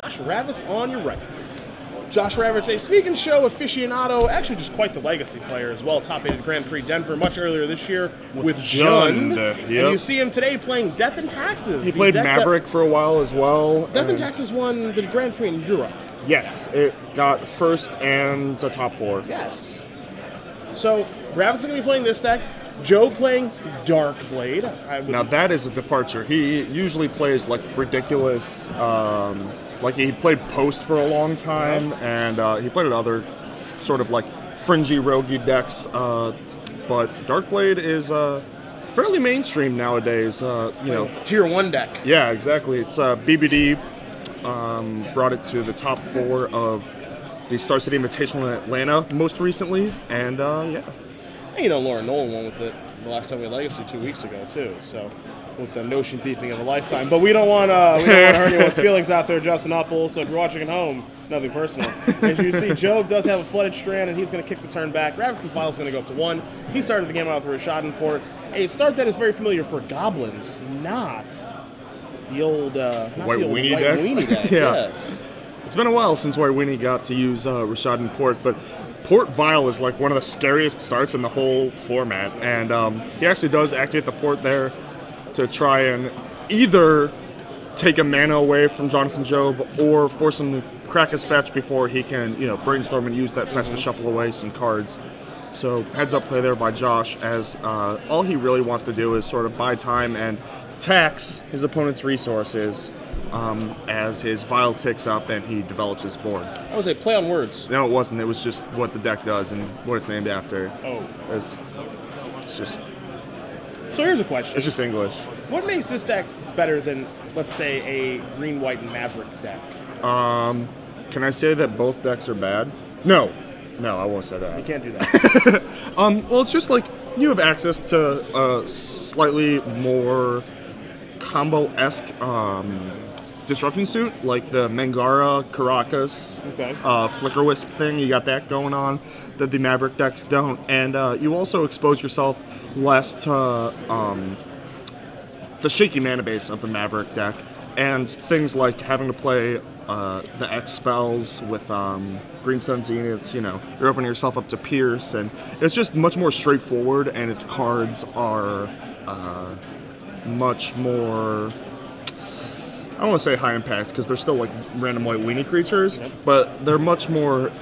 Josh Ravitz on your right. Josh Ravitz, a sneak and show aficionado, actually just quite the legacy player as well. Top 8 at Grand Prix Denver much earlier this year with Jund. Yep. And you see him today playing Death and Taxes. He played Maverick for a while as well. Death and Taxes won the Grand Prix in Europe. Yes, it got first and a top 4. Yes. So Ravitz is going to be playing this deck. Joe playing Darkblade. Now that is a departure. He usually plays like ridiculous, like he played Post for a long time, and he played other sort of like fringy roguey decks. But Darkblade is fairly mainstream nowadays. You know, Tier 1 deck. Yeah, exactly. It's BBD brought it to the top 4 of the Star City Invitational in Atlanta most recently, and yeah. And you know, Lauren Nolan won with it the last time we had Legacy 2 weeks ago too. So with the notion thieving of a lifetime, but we don't want to hurt anyone's feelings out there, Justin Uppel. So if you're watching at home, nothing personal. As you see, Joe does have a flooded strand, and he's going to kick the turn back. Ravitz's vial is going to go up to 1. He started the game out with a Rishadan Port, a start that is very familiar for Goblins, not the old White Weenie deck. Yeah. Yes. It's been a while since White Weenie got to use Rishadan Port, but Port Vial is like one of the scariest starts in the whole format, and he actually does activate the Port there to try and either take a mana away from Jonathan Job or force him to crack his fetch before he can, you know, brainstorm and use that fetch to shuffle away some cards. So heads up play there by Josh, as all he really wants to do is sort of buy time and tax his opponent's resources as his vial ticks up and he develops his board. That was a play on words. No, it wasn't. It was just what the deck does and what it's named after. Oh. It's just... So here's a question. It's just English. What makes this deck better than, let's say, a green, white, and Maverick deck? Can I say that both decks are bad? No. No, I won't say that. You can't do that. Well, it's just like you have access to a slightly more combo-esque disruption suit, like the Mangara, Caracas, Flicker Wisp thing. You got that going on that the Maverick decks don't. And you also expose yourself less to the shaky mana base of the Maverick deck, and things like having to play the X spells with Green Sun Zeniths. You know, you're opening yourself up to Pierce, and it's just much more straightforward, and its cards are much more, I don't want to say high impact because they're still like random White Weenie creatures, but they're much more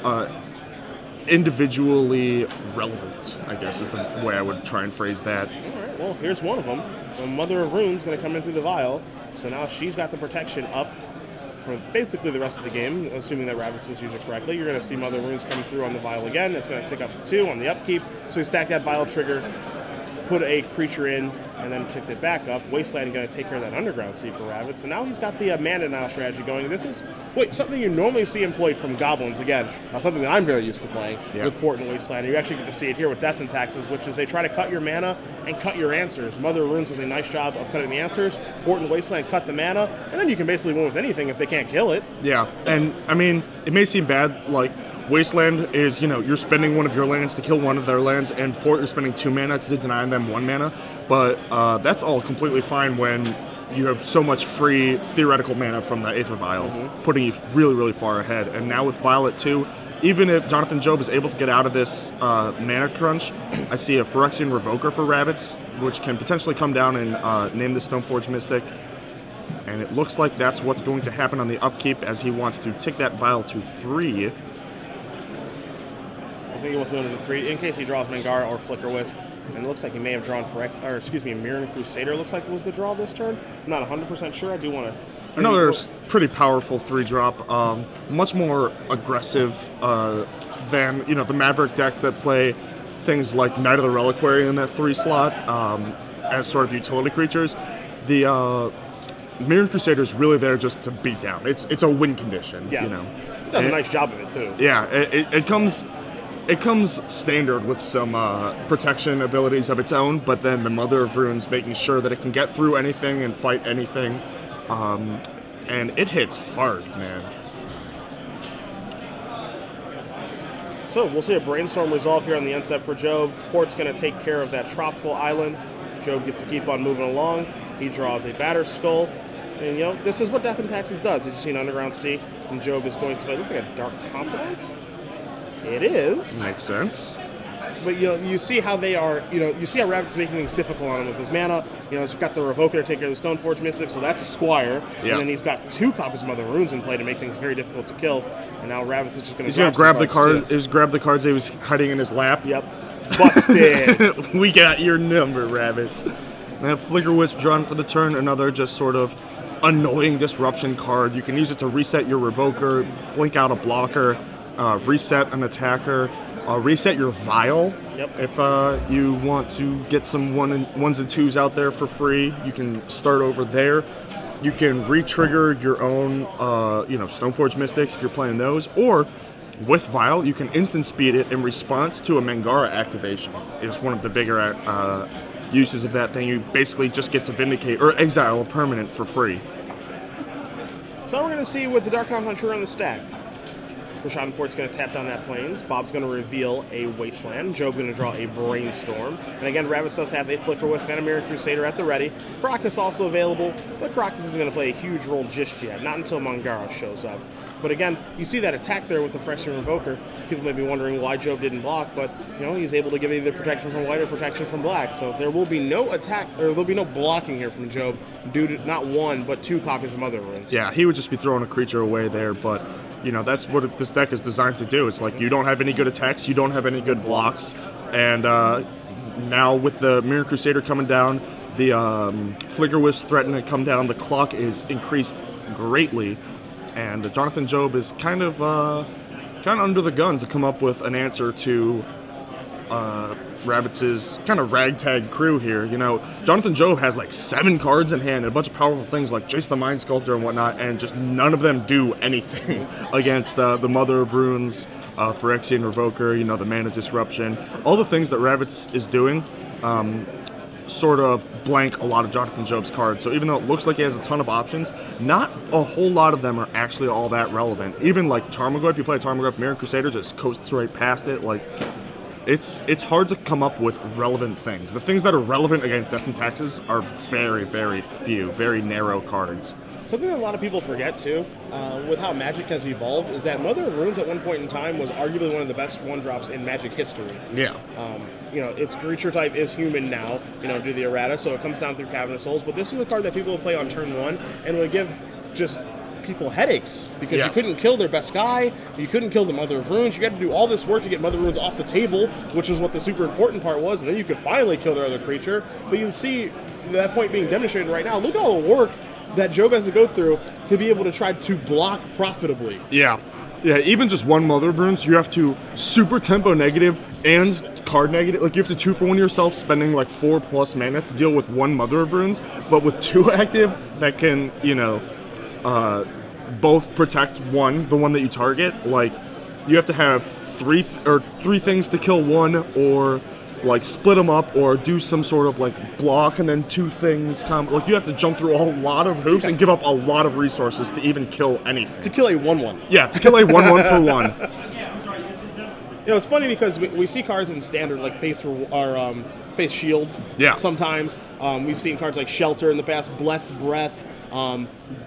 individually relevant, I guess is the way I would try and phrase that. All right, well, here's one of them. The Mother of Rune's going to come in through the vial, so now she's got the protection up for basically the rest of the game, assuming that Ravitz is used it correctly. You're going to see Mother of Rune's coming through on the vial again. It's going to tick up to 2 on the upkeep, so you stack that vial trigger, put a creature in, and then ticked it back up. Wasteland going to take care of that Underground Sea for Ravitz. So now he's got the Mana Now strategy going. This is something you normally see employed from Goblins. Again, something that I'm very used to playing with Port and Wasteland. You actually get to see it here with Death and Taxes, which is they try to cut your mana and cut your answers. Mother of Runes does a nice job of cutting the answers. Port and Wasteland cut the mana, and then you can basically win with anything if they can't kill it. Yeah, and I mean, it may seem bad, like, Wasteland is, you know, you're spending one of your lands to kill one of their lands, and Port, you're spending 2 mana to deny them 1 mana. But that's all completely fine when you have so much free theoretical mana from the Aether Vial, putting you really, really far ahead. And now with Violet 2, even if Jonathan Job is able to get out of this mana crunch, I see a Phyrexian Revoker for Ravitz, which can potentially come down and name the Stoneforge Mystic. And it looks like that's what's going to happen on the upkeep as he wants to tick that Vial to 3. I think he wants to go to 3 in case he draws Mangara or Flicker Wisp. And it looks like he may have drawn Mirren Crusader looks like was the draw this turn. I'm not 100% sure. I do want to... Another pretty powerful 3-drop. Much more aggressive than, you know, the Maverick decks that play things like Knight of the Reliquary in that 3 slot as sort of utility creatures. The Mirren Crusader is really there just to beat down. It's a win condition, you know. He does a nice job of it, too. Yeah, it comes standard with some protection abilities of its own, but then the Mother of Runes making sure that it can get through anything and fight anything. And it hits hard, man. So we'll see a Brainstorm resolve here on the end step for Job. Port's going to take care of that Tropical Island. Job gets to keep on moving along. He draws a Batterskull. And, you know, this is what Death and Taxes does. As you see an Underground Sea, and Job is going to play, looks like a Dark Confidence. It is. Makes sense. But, you know, you see how they are, you know, you see how Ravitz is making things difficult on him with his mana. You know, he's got the Revoker to take care of the Stoneforge Mystic, so that's a Squire. Yeah. And then he's got 2 copies of Mother Runes in play to make things very difficult to kill. And now Ravitz is just going to He's going to grab the card. He's grab the cards that he was hiding in his lap. Yep. Busted. We got your number, Ravitz. And have Flicker Wisp drawn for the turn. Another just sort of annoying disruption card. You can use it to reset your Revoker, blink out a blocker, reset an attacker, reset your Vial. Yep. If you want to get some 1s and 2s out there for free, you can start over there. You can re-trigger your own, you know, Stoneforge Mystics if you're playing those, or with Vial, you can instant speed it in response to a Mangara activation. It's one of the bigger uses of that thing. You basically just get to Vindicate or exile a permanent for free. So we're going to see with the Dark Confidant trigger on the stack. Schadenport's going to tap down that Plains. Bob's going to reveal a Wasteland. Job's going to draw a Brainstorm. And again, Ravitz does have a Flicker Wisp and a Mirror Crusader at the ready. Crocus also available, but Crocus isn't going to play a huge role just yet, not until Mangara shows up. But again, you see that attack there with the Freshman Revoker. People may be wondering why Job didn't block, but you know, he's able to give either protection from white or protection from black. So there will be no attack, or there'll be no blocking here from Job due to not 1, but 2 copies of Mother Runes. Yeah, he would just be throwing a creature away there, but you know, that's what this deck is designed to do. It's like you don't have any good attacks, you don't have any good blocks, and now with the Mirror Crusader coming down, the Flicker Wisps threatening to come down, the clock is increased greatly, and Jonathan Job is kind of under the gun to come up with an answer to Ravitz's kind of ragtag crew here. You know, Jonathan Job has like 7 cards in hand and a bunch of powerful things like Jace the Mind Sculptor and whatnot, and just none of them do anything against the Mother of Runes, Phyrexian Revoker, you know, the Mana Disruption. All the things that Ravitz is doing sort of blank a lot of Jonathan Job's cards. So even though it looks like he has a ton of options, not a whole lot of them are actually all that relevant. Even like Tarmogoyf, if you play Tarmogoyf Mirror Crusader, just coasts right past it. Like, it's hard to come up with relevant things. The things that are relevant against Death and Taxes are very, very few, very narrow cards. Something that a lot of people forget, too, with how Magic has evolved, is that Mother of Runes at one point in time was arguably one of the best 1-drops in Magic history. Yeah. You know, its creature type is human now, you know, due to the errata, so it comes down through Cavern of Souls, but this was a card that people would play on turn 1 and would give just people headaches, because you couldn't kill their best guy, you couldn't kill the Mother of Runes, you had to do all this work to get Mother of Runes off the table, which is what the super important part was, and then you could finally kill their other creature. But you see that point being demonstrated right now. Look at all the work that Job has to go through to be able to try to block profitably. Yeah. Yeah, even just 1 Mother of Runes, you have to super tempo negative and card negative. Like, you have to 2-for-1 yourself, spending like 4+ mana to deal with 1 Mother of Runes, but with 2 active that can, you know, both protect the one that you target. Like, you have to have 3 things to kill 1, or like split them up, or do some sort of like block and then 2 things come. Like, you have to jump through a lot of hoops and give up a lot of resources to even kill anything. To kill a 1/1. Yeah, to kill a 1/1 for 1. You know, it's funny because we see cards in standard like Faith Shield. Yeah. Sometimes we've seen cards like Shelter in the past, Blessed Breath,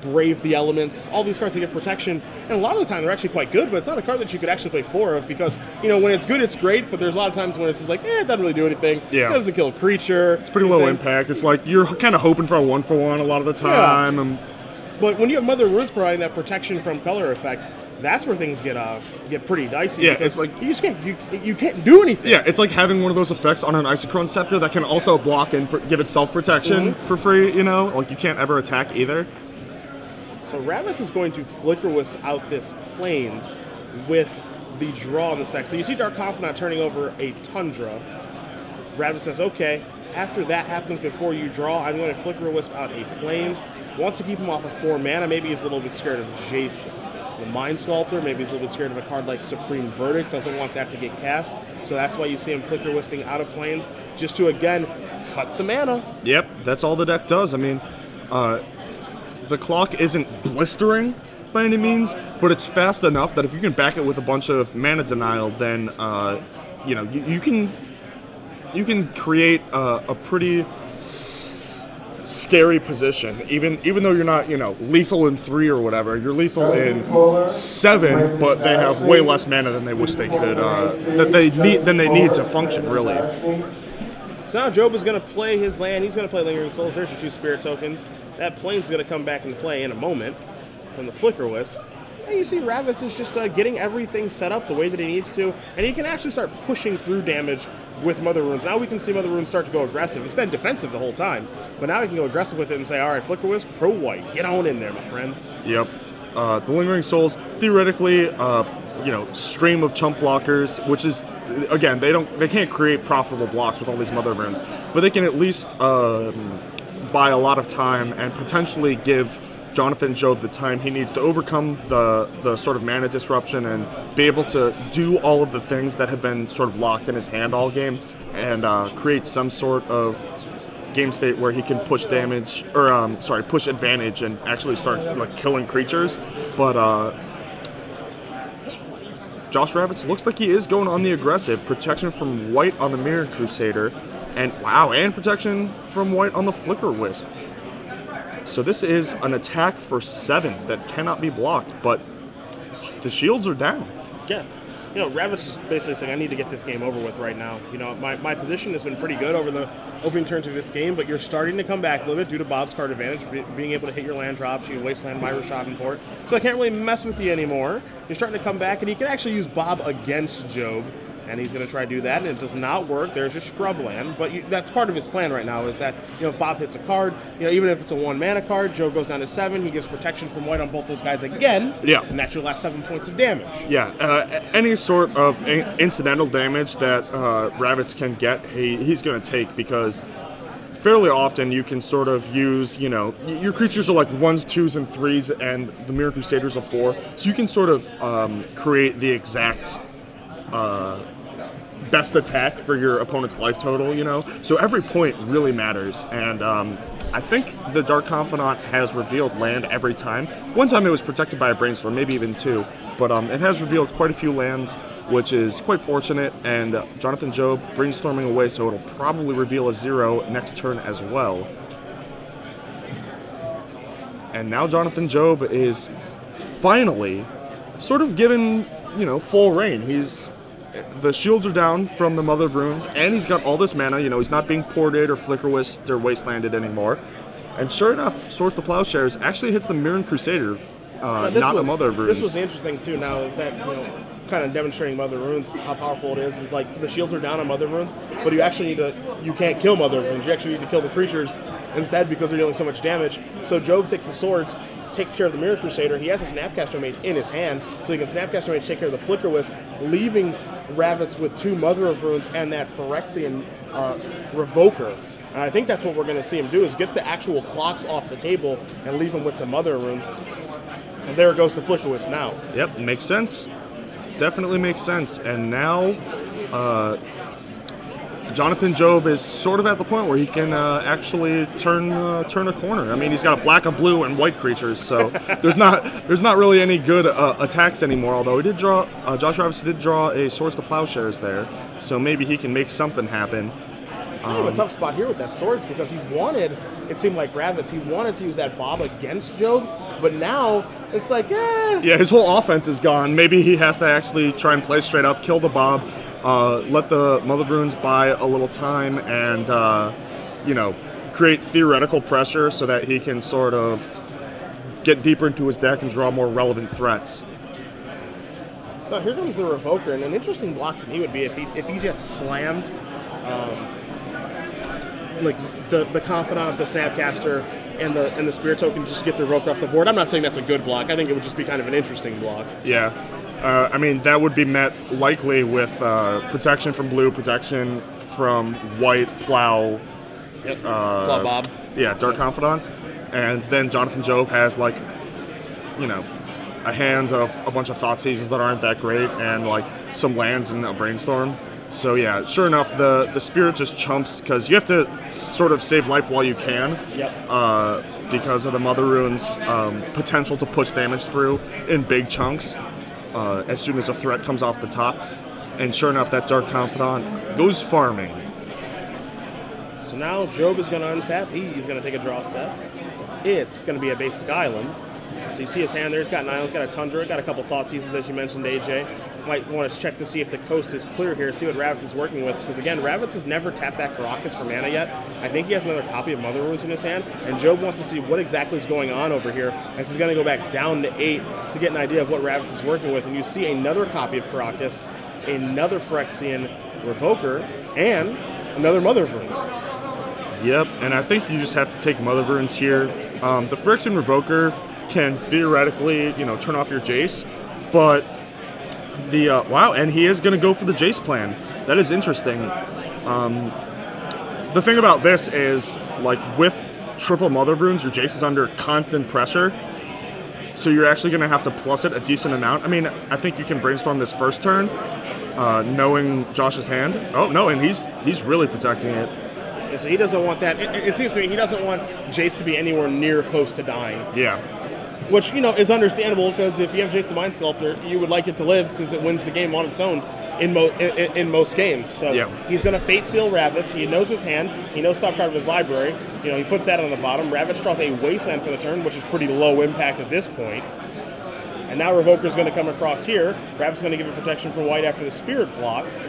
Brave the Elements, all these cards that give protection, and a lot of the time they're actually quite good, but it's not a card that you could actually play 4 of, because, you know, when it's good, it's great, but there's a lot of times when it's just like, it doesn't really do anything. Yeah. It doesn't kill a creature. It's pretty low impact. It's like you're kind of hoping for a 1/1 a lot of the time. Yeah. But when you have Mother of Runes providing that protection from color effect, that's where things get pretty dicey. Yeah, because it's like you just can't do anything. Yeah, it's like having one of those effects on an Isochron Scepter that can also block and give itself protection for free. You know, like, you can't ever attack either. So Ravitz is going to Flicker Wisp out this Plains with the draw on this deck. So you see Dark Confidant turning over a Tundra. Ravitz says, okay, after that happens before you draw, I'm going to Flicker Wisp out a Plains. Wants to keep him off of 4 mana. Maybe he's a little bit scared of Jason. The Mind Sculptor, maybe he's a little bit scared of a card like Supreme Verdict, doesn't want that to get cast. So that's why you see him Flicker Wisping out of Plains, just to, again, cut the mana. Yep, that's all the deck does. I mean, the clock isn't blistering by any means, but it's fast enough that if you can back it with a bunch of mana denial, then you know, you can create a pretty scary position. Even though you're not, lethal in 3 or whatever, you're lethal in 7, but they have way less mana than they wish they could, than they need to function, really. So now Job is going to play his land. He's going to play Lingering Souls. There's your 2 Spirit tokens. That Plane's going to come back into play in a moment from the Flicker Wisp. And you see Ravitz is just getting everything set up the way that he needs to, and he can actually start pushing through damage with Mother Runes. Now we can see Mother Runes start to go aggressive. It's been defensive the whole time, but now we can go aggressive with it and say, all right, Flicker Wisp, pro white, get on in there, my friend. Yep. The Lingering Souls, theoretically, stream of chump blockers, which is, again, they can't create profitable blocks with all these Mother Runes, but they can at least buy a lot of time and potentially give Jonathan Job the time he needs to overcome the sort of mana disruption and be able to do all of the things that have been sort of locked in his hand all game, and create some sort of game state where he can push damage, or push advantage and actually start killing creatures. But Josh Ravitz looks like he is going on the aggressive. Protection from white on the Mirror Crusader, and protection from white on the Flicker Wisp. So this is an attack for 7 that cannot be blocked, but the shields are down. Yeah. Ravitz is basically saying, I need to get this game over with right now. My position has been pretty good over the opening turns of this game, but you're starting to come back a little bit due to Bob's card advantage, being able to hit your land drops, you wasteland my Schadenport. So I can't really mess with you anymore. You're starting to come back, and he can actually use Bob against Job. And he's going to try to do that, and it does not work. There's your scrub land, but that's part of his plan right now, is that, if Bob hits a card, even if it's a 1 mana card, Joe goes down to 7, he gets protection from white on both those guys again, and that's your last 7 points of damage. Yeah, any sort of incidental damage that Ravitz can get, he's going to take, because fairly often you can sort of use, your creatures are like 1s, 2s, and 3s, and the Mirror Crusaders are 4, so you can sort of create the exact best attack for your opponent's life total, So every point really matters, and I think the Dark Confidant has revealed land every time. One time it was protected by a Brainstorm, maybe even 2, but it has revealed quite a few lands, which is quite fortunate, and Jonathan Job brainstorming away, so it'll probably reveal a 0 next turn as well. And now Jonathan Job is finally sort of given, full reign. The shields are down from the Mother of Runes, and he's got all this mana. He's not being ported or Flicker Wisped or Wastelanded anymore. And sure enough, Sword the Plowshares actually hits the Mirror Crusader, not the Mother of Runes. This was interesting too. Now is that kind of demonstrating Mother of Runes, how powerful it is. Is like the shields are down on Mother of Runes, but you actually you can't kill Mother of Runes. You actually need to kill the creatures instead, because they're dealing so much damage. So Job takes the swords, takes care of the Mirror Crusader. He has a Snapcaster Mage in his hand, so he can Snapcaster Mage take care of the Flicker Wisp, leaving Ravitz with 2 Mother of Runes and that Phyrexian Revoker. And I think that's what we're going to see him do, is get the actual clocks off the table and leave him with some Mother of Runes. And there goes the Flicker Wisp now. Yep, makes sense. Definitely makes sense. And now Jonathan Job is sort of at the point where he can actually turn a corner. I mean, he's got a black, a blue, and white creatures, so there's not really any good attacks anymore. Although he did draw, Josh Ravitz did draw a Swords to Plowshares there, so maybe he can make something happen. Kind of a tough spot here with that Swords, because it seemed like Ravitz, he wanted to use that Bob against Job, but now it's like, yeah, his whole offense is gone. Maybe he has to actually try and play straight up, kill the Bob. Let the Mother of Runes buy a little time, and create theoretical pressure so that he can sort of get deeper into his deck and draw more relevant threats. So here comes the Revoker, and an interesting block to me would be if he just slammed the Confidant, the Snapcaster, and the Spirit Token, just get the Revoker off the board. I'm not saying that's a good block. I think it would just be kind of an interesting block. Yeah. I mean, that would be met likely with protection from blue, protection from white, plow. Yep. Plow Bob. Yeah, Dark Confidant. And then Jonathan Job has, a hand of a bunch of Thought Seizes that aren't that great, and, some lands in a Brainstorm. So, yeah, sure enough, the Spirit just chumps, because you have to sort of save life while you can. Yep. Because of the Mother Rune's potential to push damage through in big chunks. As soon as a threat comes off the top. And sure enough, that Dark Confidant goes farming. So now Job is going to untap. He's going to take a draw step. It's going to be a basic island. So you see his hand there. He's got an island, got a tundra, got a couple thought seasons, as you mentioned, AJ. Might want to check to see if the coast is clear here, see what Ravitz is working with. Because again, Ravitz has never tapped that Caracas for mana yet. I think he has another copy of Mother Runes in his hand. And Job wants to see what exactly is going on over here, as he's going to go back down to 8 to get an idea of what Ravitz is working with. And you see another copy of Caracas, another Phyrexian Revoker, and another Mother of Runes. Yep, and I think you just have to take Mother of Runes here. The Phyrexian Revoker can theoretically, turn off your Jace, but wow, and he is going to go for the Jace plan. That is interesting. The thing about this is, like, with triple Mother of Runes, your Jace is under constant pressure, so you're actually going to have to plus it a decent amount. I mean, I think you can brainstorm this first turn, knowing Josh's hand. Oh, no, and he's really protecting it. Yeah, so he doesn't want that. It seems to me he doesn't want Jace to be anywhere near close to dying. Yeah. Which, is understandable, because if you have Jace the Mind Sculptor, you would like it to live since it wins the game on its own in most games. So He's going to Fate Seal Ravitz. He knows his hand. He knows top card of his library. He puts that on the bottom. Ravitz draws a Wasteland for the turn, which is pretty low impact at this point. And now Revoker's going to come across here. Ravitz is going to give it protection from white after the Spirit blocks.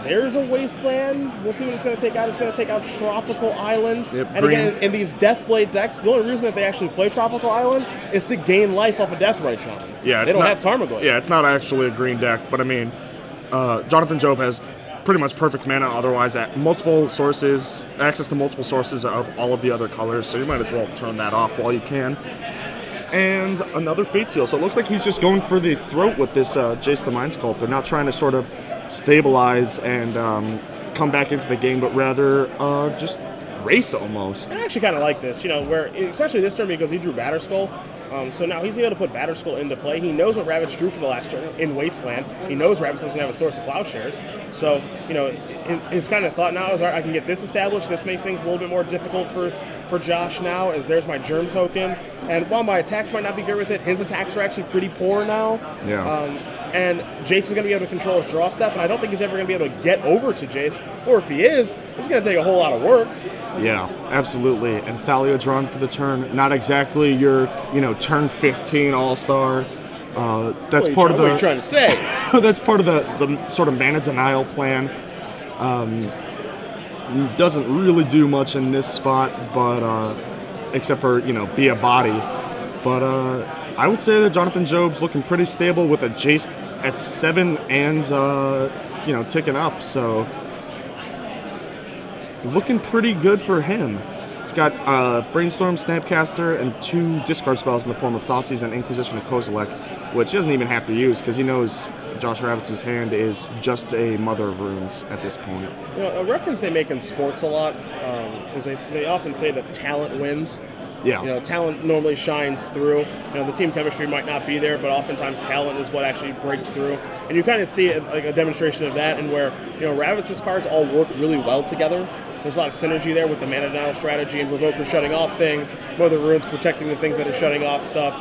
There's a Wasteland. We'll see what it's going to take out. It's going to take out Tropical Island. And again, in these Deathblade decks, the only reason that they actually play Tropical Island is to gain life off a Deathrite Shaman. Yeah, they don't have Tarmogoyf. Yeah, it's not actually a green deck, but I mean, Jonathan Job has pretty much perfect mana otherwise at multiple sources, access to multiple sources of all of the other colors, so you might as well turn that off while you can. And another Fate Seal. So it looks like he's just going for the throat with this Jace the Mind Sculptor, not trying to sort of stabilize and come back into the game, but rather just race almost. I actually kind of like this, where especially this turn because he drew Batterskull. So now he's able to put Batterskull into play. He knows what Ravitz drew for the last turn in Wasteland. He knows Ravitz doesn't have a source of Plowshares. So, his kind of thought now is, all right, I can get this established. This makes things a little bit more difficult for Josh now, as there's my Germ token. And while my attacks might not be good with it, his attacks are actually pretty poor now. Yeah. And Jace is going to be able to control his draw step, and I don't think he's ever going to be able to get over to Jace. Or if he is, it's going to take a whole lot of work. Yeah, absolutely. And Thalia drawn for the turn. Not exactly your, turn 15 All-Star. That's part of the. What are you trying to say? That's part of the sort of mana denial plan. Doesn't really do much in this spot, but except for be a body. But I would say that Jonathan Job's looking pretty stable with a Jace at 7 and ticking up. So looking pretty good for him. He's got Brainstorm, Snapcaster, and 2 discard spells in the form of Thoughtseize and Inquisition of Kozilek, which he doesn't even have to use because he knows Josh Ravitz's hand is just a Mother of Runes at this point. A reference they make in sports a lot is they often say that talent wins. Yeah. Talent normally shines through. The team chemistry might not be there, but oftentimes talent is what actually breaks through. And you kind of see like a demonstration of that, and where Ravitz's cards all work really well together. There's a lot of synergy there with the mana denial strategy and Revoker shutting off things, Mother Runes protecting the things that are shutting off stuff,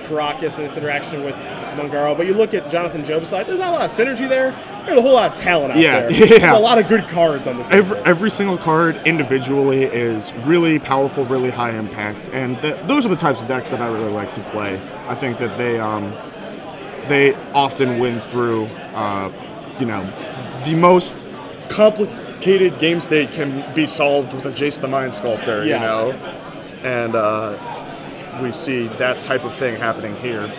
Caracas and its interaction with Mangaro. But you look at Jonathan Job's side, there's not a lot of synergy there. There's a whole lot of talent out there. There's a lot of good cards on the table. Every single card individually is really powerful, really high impact, and those are the types of decks that I really like to play. I think that they often win through, the most complicated game state can be solved with a Jace the Mind Sculptor, and we see that type of thing happening here.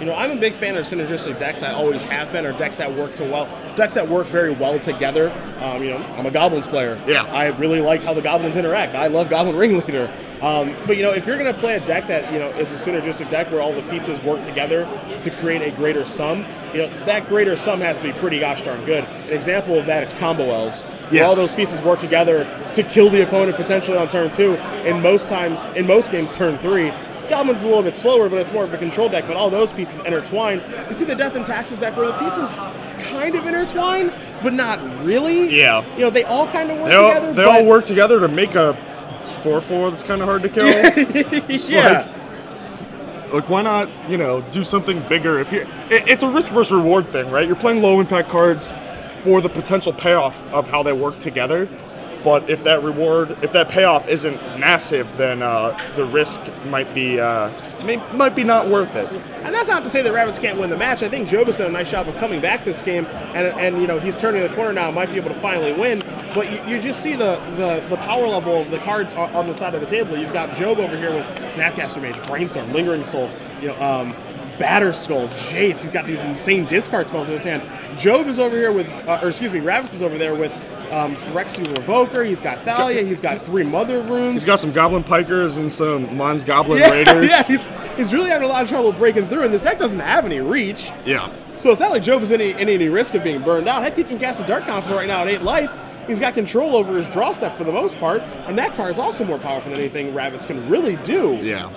I'm a big fan of synergistic decks. I always have been, or decks that work very well together. I'm a Goblins player. Yeah. I really like how the Goblins interact. I love Goblin Ringleader. But if you're going to play a deck that is a synergistic deck where all the pieces work together to create a greater sum, that greater sum has to be pretty gosh darn good. An example of that is Combo Elves. Where all those pieces work together to kill the opponent potentially on turn 2. In most games, turn 3. Goblin's a little bit slower, but it's more of a control deck, but all those pieces intertwine. You see the Death and Taxes deck where the pieces kind of intertwine, but not really. Yeah. They all kind of work together. They all work together to make a 4/4 that's kind of hard to kill. Yeah. Like, why not, do something bigger? It's a risk versus reward thing, right? You're playing low impact cards for the potential payoff of how they work together. But if that payoff isn't massive, then the risk might be not worth it. And that's not to say that Ravitz can't win the match. I think Job has done a nice job of coming back this game, and you know, he's turning the corner now, might be able to finally win. But you just see the power level of the cards on the side of the table. You've got Job over here with Snapcaster Mage, Brainstorm, Lingering Souls, you know, Batter Skull, Jace. He's got these insane discard spells in his hand. Job is over here with, Ravitz is over there with Phyrexian Revoker. He's got Thalia. He's got 3 Mother Runes. He's got some Goblin Pikers and some Mons Goblin Raiders. Yeah, he's really having a lot of trouble breaking through, and this deck doesn't have any reach. Yeah. So it's not like Job is any risk of being burned out. Heck, he can cast a Dark Confidant right now at 8 life. He's got control over his draw step for the most part, and that card is also more powerful than anything Ravitz can really do. Yeah.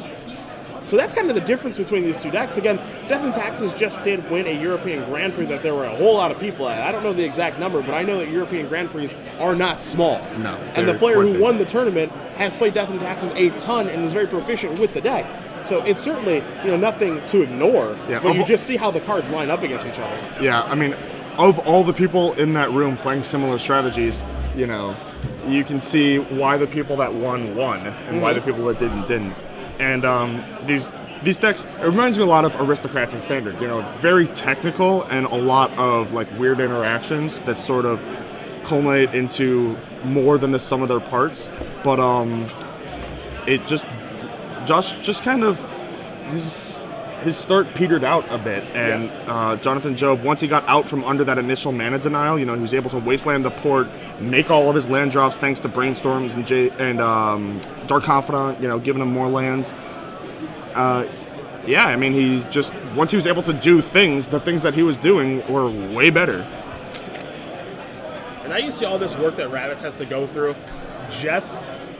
So that's kind of the difference between these two decks. Again, Death and Taxes just did win a European Grand Prix that there were a whole lot of people at. I don't know the exact number, but I know that European Grand Prix are not small. No. And the player who won the tournament has played Death and Taxes a ton and is very proficient with the deck. So it's certainly, you know, nothing to ignore, but you just see how the cards line up against each other. Yeah, I mean, of all the people in that room playing similar strategies, you know, you can see why the people that won and why the people that didn't. And these decks, it reminds me a lot of Aristocrats and Standard. You know, very technical and a lot of like weird interactions that sort of culminate into more than the sum of their parts. But it just kind of his start petered out a bit, and Jonathan Job, once he got out from under that initial mana denial, you know, he was able to wasteland the port, make all of his land drops thanks to Brainstorms and Dark Confidant, you know, giving him more lands. Yeah, I mean, he's just, once he was able to do things, the things that he was doing were way better. And now you see all this work that Ravitz has to go through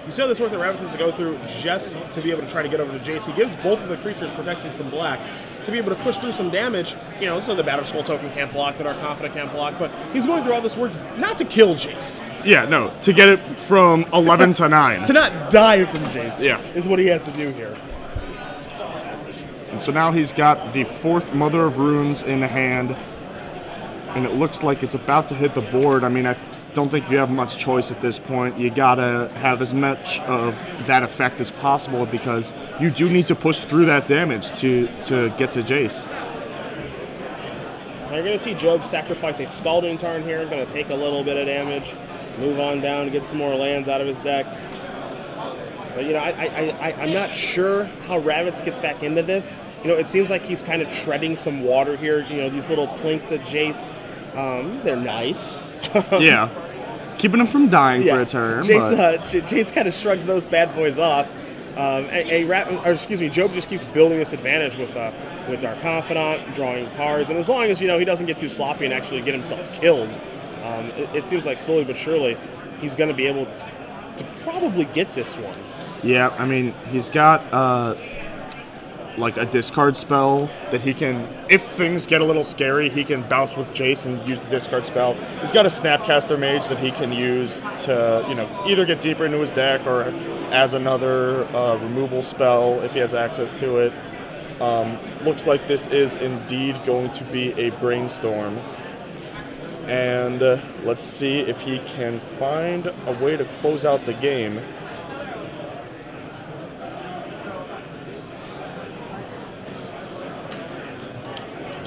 You see all this work that Ravitz has to go through just to be able to try to get over to Jace. He gives both of the creatures protection from black to be able to push through some damage. You know, so the Batter Skull token can't block, that our Confidant can't block, but he's going through all this work not to kill Jace. Yeah, no, to get it from 11 to 9. To not die from Jace, yeah, is what he has to do here. And so now he's got the 4th Mother of Runes in hand, and it looks like it's about to hit the board. I mean, I don't think you have much choice at this point. You gotta have as much of that effect as possible because you do need to push through that damage to get to Jace. Now you're gonna see Job sacrifice a Scalding Tarn here, gonna take a little bit of damage, move on down to get some more lands out of his deck. But you know, I'm not sure how Ravitz gets back into this. You know, it seems like he's kind of treading some water here. You know, these little plinks at Jace, they're nice. Yeah, keeping him from dying for a turn. Jace kind of shrugs those bad boys off. Job just keeps building this advantage with our Confidant, drawing cards, and as long as, you know, he doesn't get too sloppy and actually get himself killed, it seems like slowly but surely he's going to be able to probably get this one. Yeah, I mean, he's got like a discard spell that he can, if things get a little scary, he can bounce with Jace and use the discard spell. He's got a Snapcaster Mage that he can use to, you know, either get deeper into his deck or as another removal spell if he has access to it. Looks like this is indeed going to be a Brainstorm. And let's see if he can find a way to close out the game.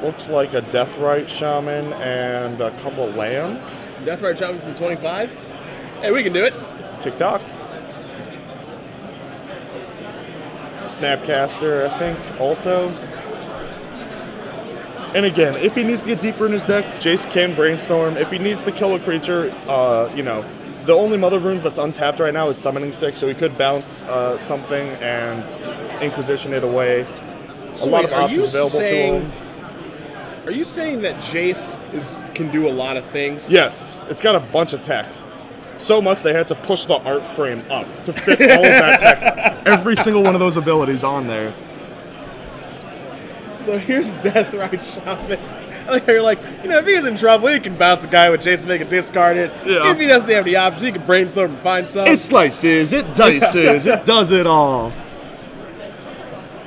Looks like a Deathrite Shaman and a couple of lands. Deathrite Shaman from 25? Hey, we can do it. TikTok. Snapcaster, I think, also. And again, if he needs to get deeper in his deck, Jace can Brainstorm. If he needs to kill a creature, you know, the only Mother Runes that's untapped right now is Summoning 6, so he could bounce something and Inquisition it away. So a lot of options available to him. Are you saying that Jace can do a lot of things? Yes, it's got a bunch of text. So much they had to push the art frame up to fit all of that text. Every single one of those abilities on there. So here's Deathrite Shaman. I like how you're like, you know, if he's in trouble, he can bounce a guy with Jace and make a discard it. Yeah. If he doesn't have the option, he can Brainstorm and find some. It slices, it dices, it does it all.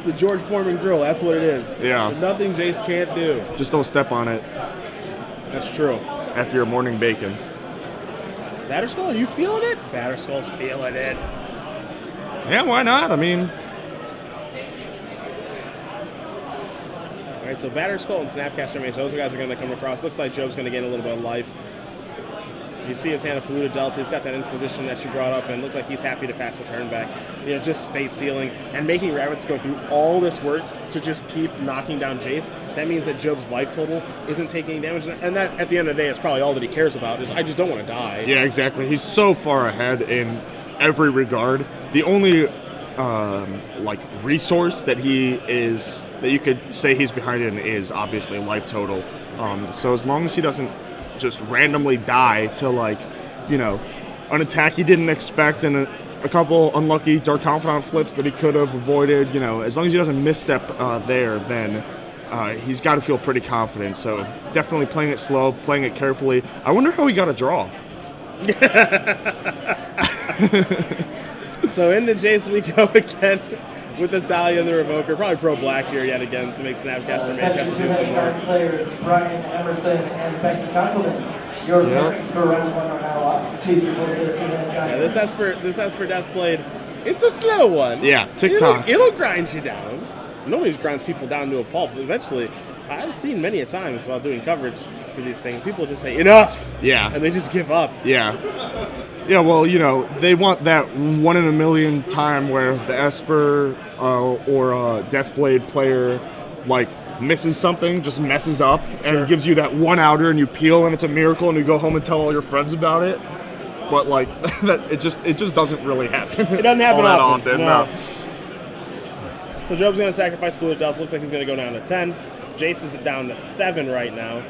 The George Foreman grill, that's what it is. Yeah. There's nothing Jace can't do. Just don't step on it. That's true. After your morning bacon. Batterskull, are you feeling it? Batterskull's feeling it. Yeah, why not? I mean... All right, so Batterskull and Snapcaster Mage, those guys are going to come across. Looks like Joe's going to gain a little bit of life. You see his hand of Polluted Delta. He's got that in position that you brought up, and looks like he's happy to pass the turn back. You know, just Fate Sealing and making Ravitz go through all this work to just keep knocking down Jace. That means that Job's life total isn't taking damage, and that, at the end of the day, is probably all that he cares about, is I just don't want to die. Yeah, exactly. He's so far ahead in every regard. The only, like, resource that you could say he's behind in is obviously life total. So as long as he doesn't just randomly die to, like, you know, an attack he didn't expect and a couple unlucky Dark Confidant flips that he could have avoided, you know, as long as he doesn't misstep there, then he's got to feel pretty confident. So definitely playing it slow, playing it carefully. I wonder how he got a draw. So into Jace we go again with the Thalia and the Revoker. Probably pro-black here yet again to make Snapcaster Mage have to do some more. Players Brian Emerson and Becky Consulman. Your points for round 1 are now up. Please report to the Yeah, this Esper Deathblade, it's a slow one. Yeah, TikTok. It'll grind you down. Nobody grinds people down to a pulp. Eventually, I've seen many a times while doing coverage for these things, people just say, enough! Yeah. And they just give up. Yeah. Yeah, well, you know, they want that 1 in a million time where the Esper or Deathblade player, like, misses something, just messes up, and gives you that 1 outer, and you peel, and it's a miracle, and you go home and tell all your friends about it. But, like, it just doesn't really happen. It doesn't happen all that often. no. So Job's going to sacrifice Polluted Delta. Looks like he's going to go down to 10. Jace is down to 7 right now.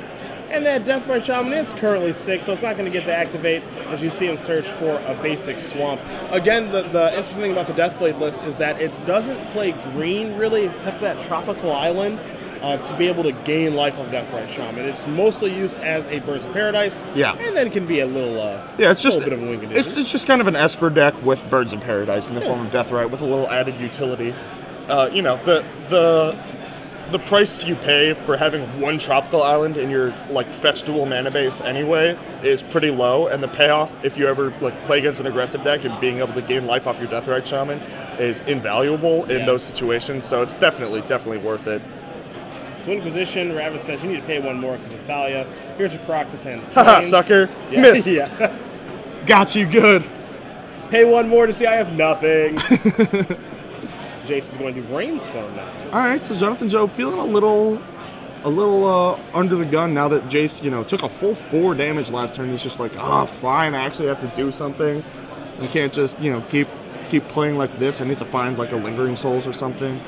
And that Deathbright Shaman is currently 6, so it's not going to get to activate as you see him search for a basic swamp. Again, the interesting thing about the Deathblade list is that it doesn't play green, really, except for that Tropical Island, to be able to gain life of Deathbright Shaman. It's mostly used as a Birds of Paradise, and then can be a little, it's just, little bit of a win condition. It's just kind of an Esper deck with Birds of Paradise in the form of Deathbright with a little added utility. You know, the price you pay for having 1 Tropical Island in your, like, fetch dual mana base anyway is pretty low, and the payoff, if you ever, like, play against an aggressive deck and being able to gain life off your Deathrite Shaman is invaluable in those situations, so it's definitely worth it. So in position, Ravitz says you need to pay 1 more because of Thalia. Here's a Caracas hand. Haha, sucker. Yeah. Missed. Yeah. Got you good. Pay 1 more to see I have nothing. Jace is going to Brainstorm now. All right, so Jonathan Joe feeling a little under the gun now that Jace, you know, took a full 4 damage last turn. He's just like, fine, I actually have to do something. I can't just, you know, keep playing like this. I need to find like a Lingering Souls or something.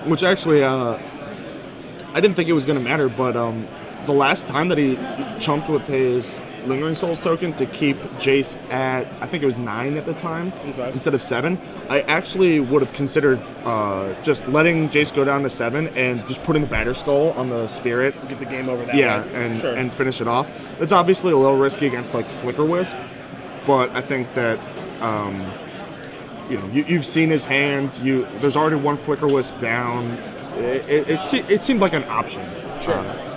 Which actually, I didn't think it was going to matter, but the last time that he chumped with his Lingering Souls token to keep Jace at, I think it was 9 at the time, instead of 7, I actually would have considered just letting Jace go down to 7 and just putting the Batterskull on the Spirit. Get the game over that way. And finish it off. That's obviously a little risky against, like, Flicker Wisp, but I think that, you know, you've seen his hand. There's already 1 Flicker Wisp down. It seemed like an option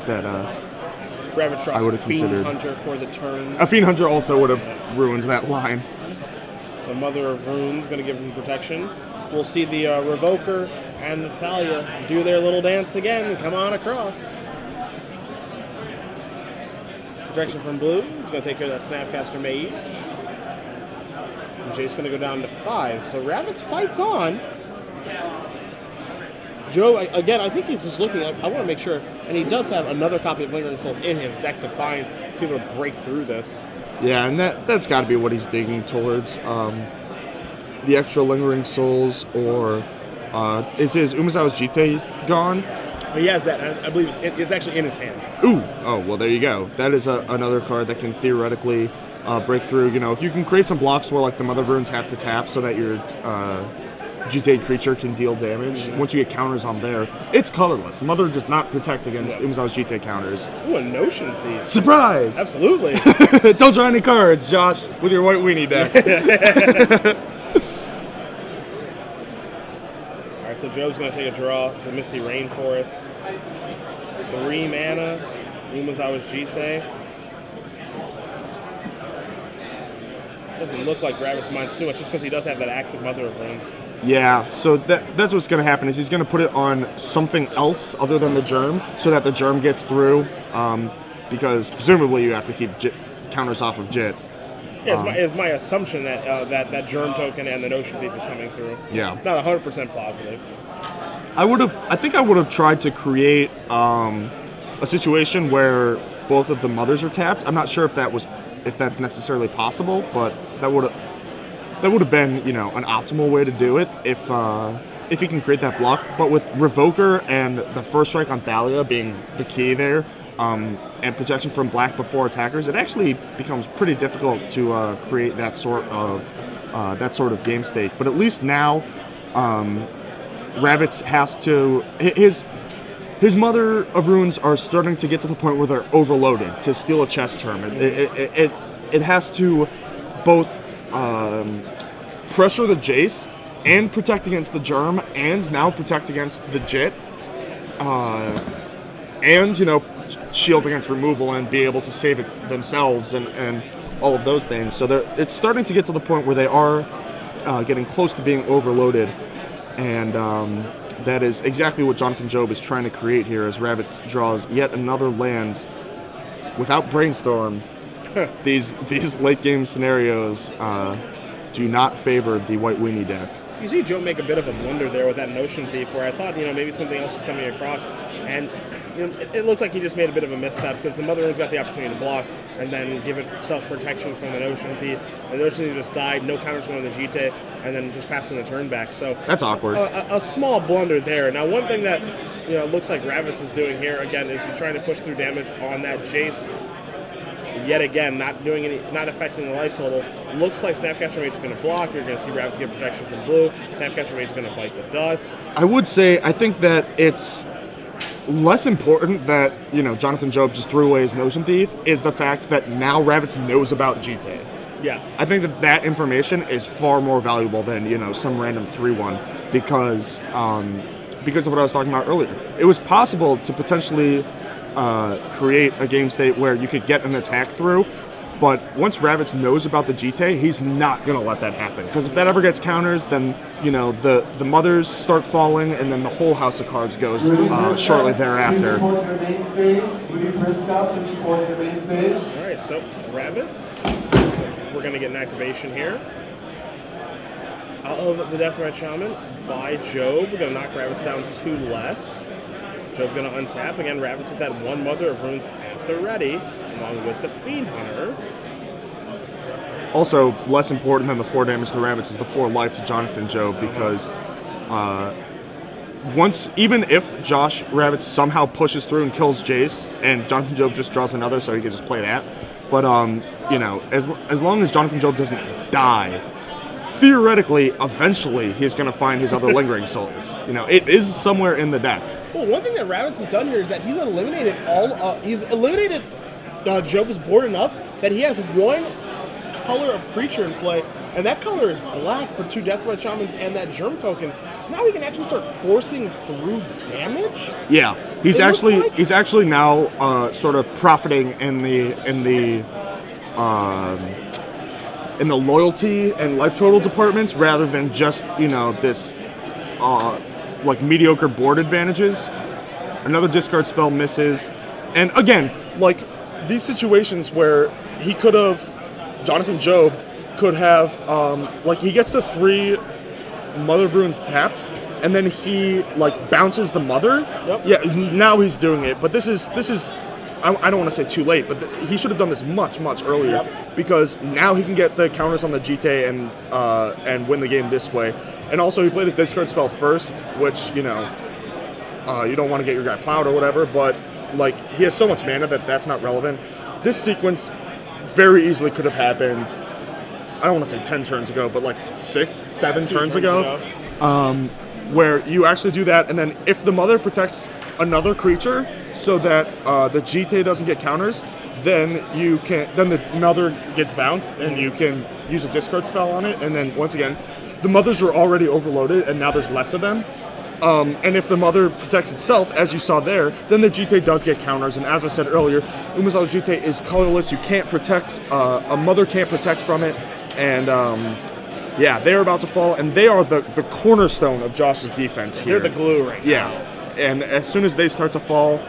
that I would have considered. Fiend Hunter for the turn. A Fiend Hunter also would have ruined that line. So Mother of Runes going to give him protection. We'll see the Revoker and the Thalia do their little dance again and come on across. Protection from blue. He's going to take care of that Snapcaster Mage. And Jace's going to go down to 5. So Ravitz fights on. Joe, again, I think he's just looking at, I want to make sure, and he does have another copy of Lingering Souls in his deck to find people to break through this. Yeah, and that's got to be what he's digging towards. The extra Lingering Souls, or is his Umezawa's Jite gone? He has that. I believe it's actually in his hand. Ooh, oh, well, there you go. That is another card that can theoretically break through. You know, if you can create some blocks where, like, the Mother Runes have to tap so that your GTA creature can deal damage. Once you get counters on there, it's colorless. Mother does not protect against Umezawa's Jite counters. Ooh, a Notion Thief. Surprise! Absolutely. Don't draw any cards, Josh, with your white weenie deck. All right, so Joe's going to take a draw to Misty Rainforest. 3 mana, Umezawa's Jite. Doesn't look like Ravitz minds too much just because he does have that active Mother of Runes. Yeah, so that's what's going to happen is he's going to put it on something else other than the germ so that the germ gets through, because presumably you have to keep counters off of Jit. Yeah, it's my assumption that that germ token and the Notion Thief is coming through. Yeah. Not 100% positive. I think I would have tried to create a situation where both of the mothers are tapped. I'm not sure if that's necessarily possible, but that would have been, you know, an optimal way to do it if he can create that block. But with Revoker and the first strike on Thalia being the key there, and protection from black before attackers, it actually becomes pretty difficult to create that sort of game state. But at least now, Ravitz has to his Mother of Runes are starting to get to the point where they're overloaded to steal a chess term. It has to both pressure the Jace and protect against the Germ, and now protect against the Jit, and, you know, shield against removal and be able to save it themselves and all of those things. So it's starting to get to the point where they are getting close to being overloaded, and that is exactly what Jonathan Job is trying to create here as Ravitz draws yet another land without Brainstorm. These late game scenarios do not favor the White Weenie deck. You see Joe make a bit of a blunder there with that Notion Thief, where I thought, you know, maybe something else was coming across, and you know, it looks like he just made a bit of a misstep because the Mother Rune's got the opportunity to block and then give itself protection from the Notion Thief. The Notion Thief just died, no counters going to the Jite, and then just passing the turn back. So that's awkward. A small blunder there. Now, one thing that, you know, looks like Ravitz is doing here again is he's trying to push through damage on that Jace. Yet again, not affecting the life total. Looks like Snapcaster Mage is going to block. You're going to see Ravitz get protection from blue. Snapcaster Mage is going to bite the dust. I would say, I think that it's less important that, you know, Jonathan Job just threw away his Notion Thief is the fact that now Ravitz knows about Jite. Yeah. I think that information is far more valuable than, you know, some random 3-1 because of what I was talking about earlier. It was possible to potentially create a game state where you could get an attack through, but once Ravitz knows about the Jite, he's not going to let that happen, because if that ever gets counters, then, you know, the mothers start falling, and then the whole house of cards goes shortly thereafter. Alright, so Ravitz, we're going to get an activation here of the Death Threat Shaman by Job. We're going to knock Ravitz down 2 less. Job's going to untap. Again, Ravitz with that 1 Mother of Runes at the ready, along with the Fiend Hunter. Also, less important than the 4 damage to Ravitz is the 4 life to Jonathan Job, because even if Josh Ravitz somehow pushes through and kills Jace, and Jonathan Job just draws another, so he can just play that. But, you know, as long as Jonathan Job doesn't die, theoretically, eventually, he's going to find his other Lingering Souls. You know, it is somewhere in the deck. Well, one thing that Ravitz has done here is that he's eliminated Job's board enough that he has 1 color of creature in play, and that color is black for 2 Death Threat Shamans and that Germ token. So now he can actually start forcing through damage. Yeah, he's actually now sort of profiting in the loyalty and life total departments, rather than just, you know, this like mediocre board advantages. Another discard spell misses, and again, like these situations where Jonathan Job could have like he gets the 3 Mother of Runes tapped, and then he like bounces the Mother. Yep. Yeah, now he's doing it, but this is. I don't want to say too late, but he should have done this much earlier. Yep. Because now he can get the counters on the Jite and win the game this way. And also he played his discard spell first, which, you know, you don't want to get your guy plowed or whatever, but like he has so much mana that that's not relevant. This sequence very easily could have happened, I don't want to say 10 turns ago, but like 6, 7 turns ago. Where you actually do that, and then if the Mother protects another creature so that the Jite doesn't get counters, then the Mother gets bounced, and you can use a discard spell on it, and then once again, the Mothers are already overloaded, and now there's less of them. And if the Mother protects itself, as you saw there, then the Jite does get counters, and as I said earlier, Umezawa's Jite is colorless. You can't protect, a Mother can't protect from it, And yeah, they're about to fall, and they are the cornerstone of Josh's defense here. They're the glue right now. Yeah, and as soon as they start to fall,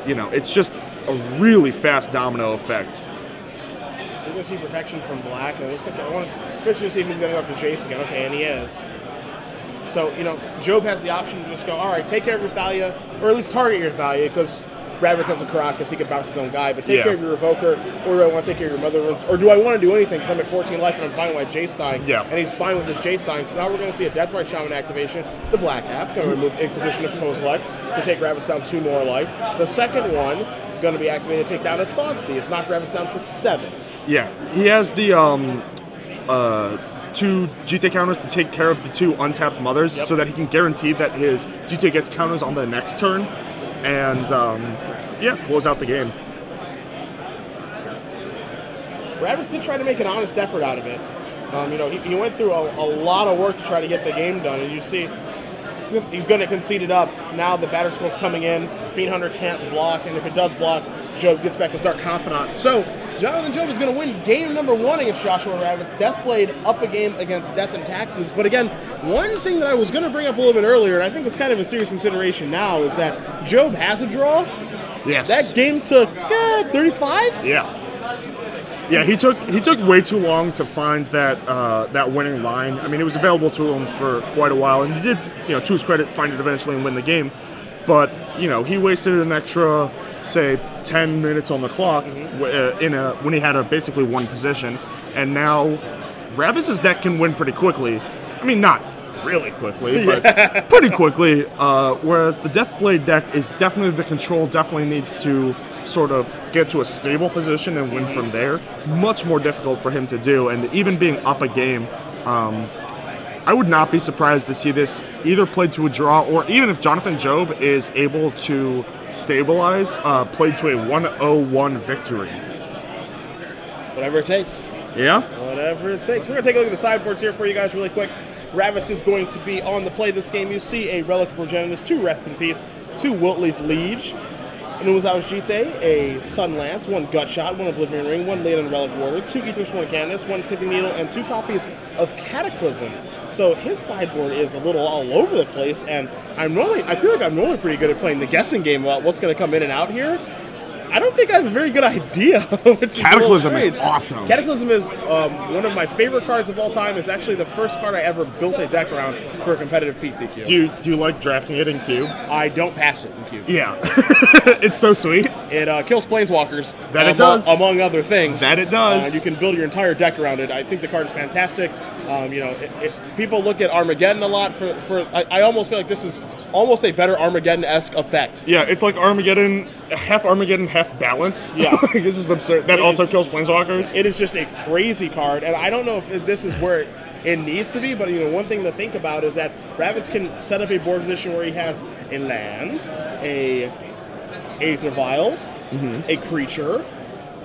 you know, it's just a really fast domino effect. We're going to see protection from Black, and it looks like I want to see if he's going to go after Jace again. Okay, and he is. So, you know, Job has the option to just go, all right, take care of your Thalia, or at least target your Thalia, because Ravitz has a Caracas, he can bounce his own guy, but take care of your Evoker, or do I want to take care of your Mother Runes, or do I want to do anything because I'm at 14 life and I'm fine with my Jace dying, and he's fine with his Jace dying, so now we're going to see a Deathrite Shaman activation, the Black half, going to remove Inquisition of Kozilek to take Ravitz down 2 more life. The second one, going to be activated to take down a Thoughtseize, it's knocked Ravitz down to 7. Yeah, he has the 2 GT counters to take care of the 2 untapped mothers so that he can guarantee that his GT gets counters on the next turn and yeah, close out the game. Ravitz did try to make an honest effort out of it. You know, he went through a lot of work to try to get the game done, and you see he's going to concede it up. Now the Batter Skull's coming in, Fiend Hunter can't block, and if it does block, Job gets back his Dark Confidant. So Jonathan Job is going to win game number 1 against Joshua Ravitz. Deathblade up a game against Death and Taxes. But again, one thing that I was going to bring up a little bit earlier, and I think it's kind of a serious consideration now, is that Job has a draw. Yes. That game took 35? Yeah. Yeah, he took way too long to find that that winning line. I mean, it was available to him for quite a while, and he did, you know, to his credit, find it eventually and win the game. But, you know, he wasted an extra, say, 10 minutes on the clock when he had basically one position, and now Ravitz's deck can win pretty quickly. I mean, not really quickly, but pretty quickly. Whereas the Deathblade deck is definitely the control, definitely needs to sort of get to a stable position and win from there. Much more difficult for him to do, and even being up a game, I would not be surprised to see this either played to a draw, or even if Jonathan Job is able to stabilize, played to a 1-0-1 victory. Whatever it takes. Yeah? Whatever it takes. We're going to take a look at the sideboards here for you guys really quick. Ravitz is going to be on the play this game. You see a Relic of Progenitus, 2 Rest in Peace, 2 Wiltleaf Liege, an Uzawa Jite, a Sun Lance, 1 Gutshot, 1 Oblivion Ring, 1 Leonin Relic Warder, 2 Aethersworn Canvas, 1 Pithing Needle, and 2 copies of Cataclysm. So his sideboard is a little all over the place, and I feel like I'm normally pretty good at playing the guessing game about what's going to come in and out here. I don't think I have a very good idea. Cataclysm is awesome. Cataclysm is one of my favorite cards of all time. It's actually the first card I ever built a deck around for a competitive PTQ. Do you like drafting it in cube? I don't pass it in cube. Yeah. It's so sweet. It kills Planeswalkers. That it does. Among other things. That it does. You can build your entire deck around it. I think the card is fantastic. You know, people look at Armageddon a lot I almost feel like this is almost a better Armageddon-esque effect. Yeah, it's like Armageddon, half balance. Yeah. This is absurd. That also kills Planeswalkers. It is just a crazy card, and I don't know if this is where it needs to be, but you know, one thing to think about is that Ravitz can set up a board position where he has a land, a Aether Vial, a creature,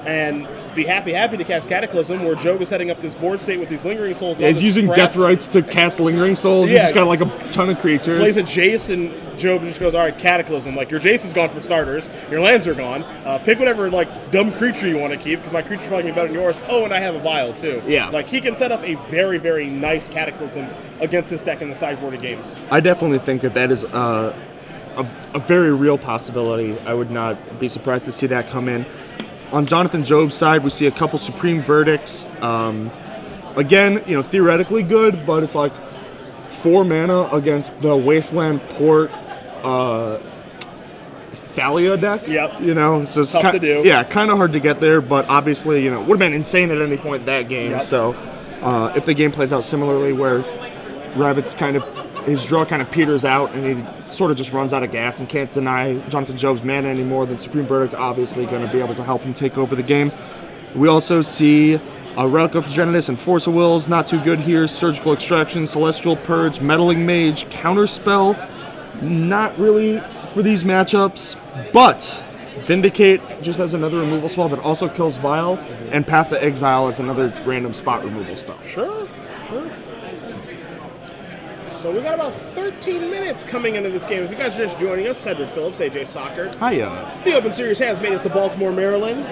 and be happy to cast Cataclysm, where Job is setting up this board state with these Lingering Souls. Yeah, he's using Deathrights to cast Lingering Souls. He's just got like a ton of creatures. Plays a Jace, and Job just goes, all right, Cataclysm. Like, your Jace is gone for starters. Your lands are gone. Pick whatever, like, dumb creature you want to keep, because my creature's probably going to be better than yours. Oh, and I have a Vial, too. Yeah. Like, he can set up a very, very nice Cataclysm against this deck in the sideboarded games. I definitely think that is a very real possibility. I would not be surprised to see that come in. On Jonathan Job's side, we see a couple Supreme Verdicts. Again, you know, theoretically good, but it's like 4 mana against the Wasteland Port Thalia deck. Yep. You know, so it's tough to do. Yeah, kind of hard to get there, but obviously, you know, would have been insane at any point that game. Yep. So if the game plays out similarly, where Ravitz his draw kind of peters out, and he sort of just runs out of gas and can't deny Jonathan Job's mana anymore, then Supreme Verdict obviously going to be able to help him take over the game. We also see Relic of Progenitus and Force of Wills, not too good here. Surgical Extraction, Celestial Purge, Meddling Mage, Counterspell, not really for these matchups, but Vindicate just has another removal spell that also kills Vial, and Path to Exile is another random spot removal spell. Sure. So we got about 13 minutes coming into this game. If you guys are just joining us, Cedric Phillips, AJ Soccer. Hiya. The Open Series has made it to Baltimore, Maryland.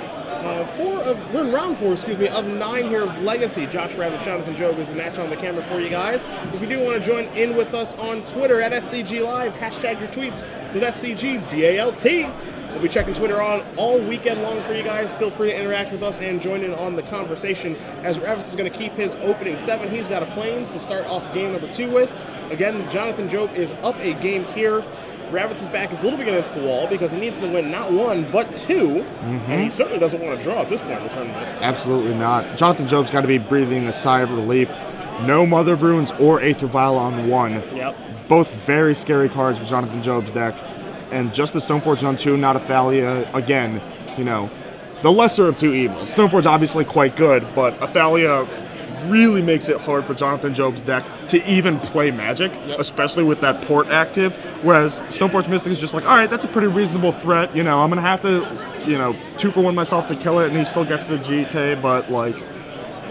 We're in round 4, of 9 here of Legacy. Josh Ravitz, Jonathan Job is the match on the camera for you guys. If you do want to join in with us on Twitter at SCG Live, hashtag your tweets with SCGBALT. We'll be checking Twitter on all weekend long for you guys. Feel free to interact with us and join in on the conversation as Ravitz is going to keep his opening 7. He's got a Plains to start off game number 2 with. Again, Jonathan Job is up a game here. Ravitz's back is a little bit against the wall because he needs to win not 1 but 2, and he certainly doesn't want to draw at this point in the tournament. Absolutely not. Jonathan Job's got to be breathing a sigh of relief. No Mother of Runes or Aether Vial on 1. Yep. Both very scary cards for Jonathan Job's deck. And just the Stoneforge on 2, not a Thalia. Again, you know, the lesser of 2 evils. Stoneforge obviously quite good, but a Thalia really makes it hard for Jonathan Job's deck to even play Magic, especially with that port active, whereas Stoneforge Mystic is just like, all right, that's a pretty reasonable threat, you know, I'm going to have to, you know, 2-for-1 myself to kill it, and he still gets the GT, but, like,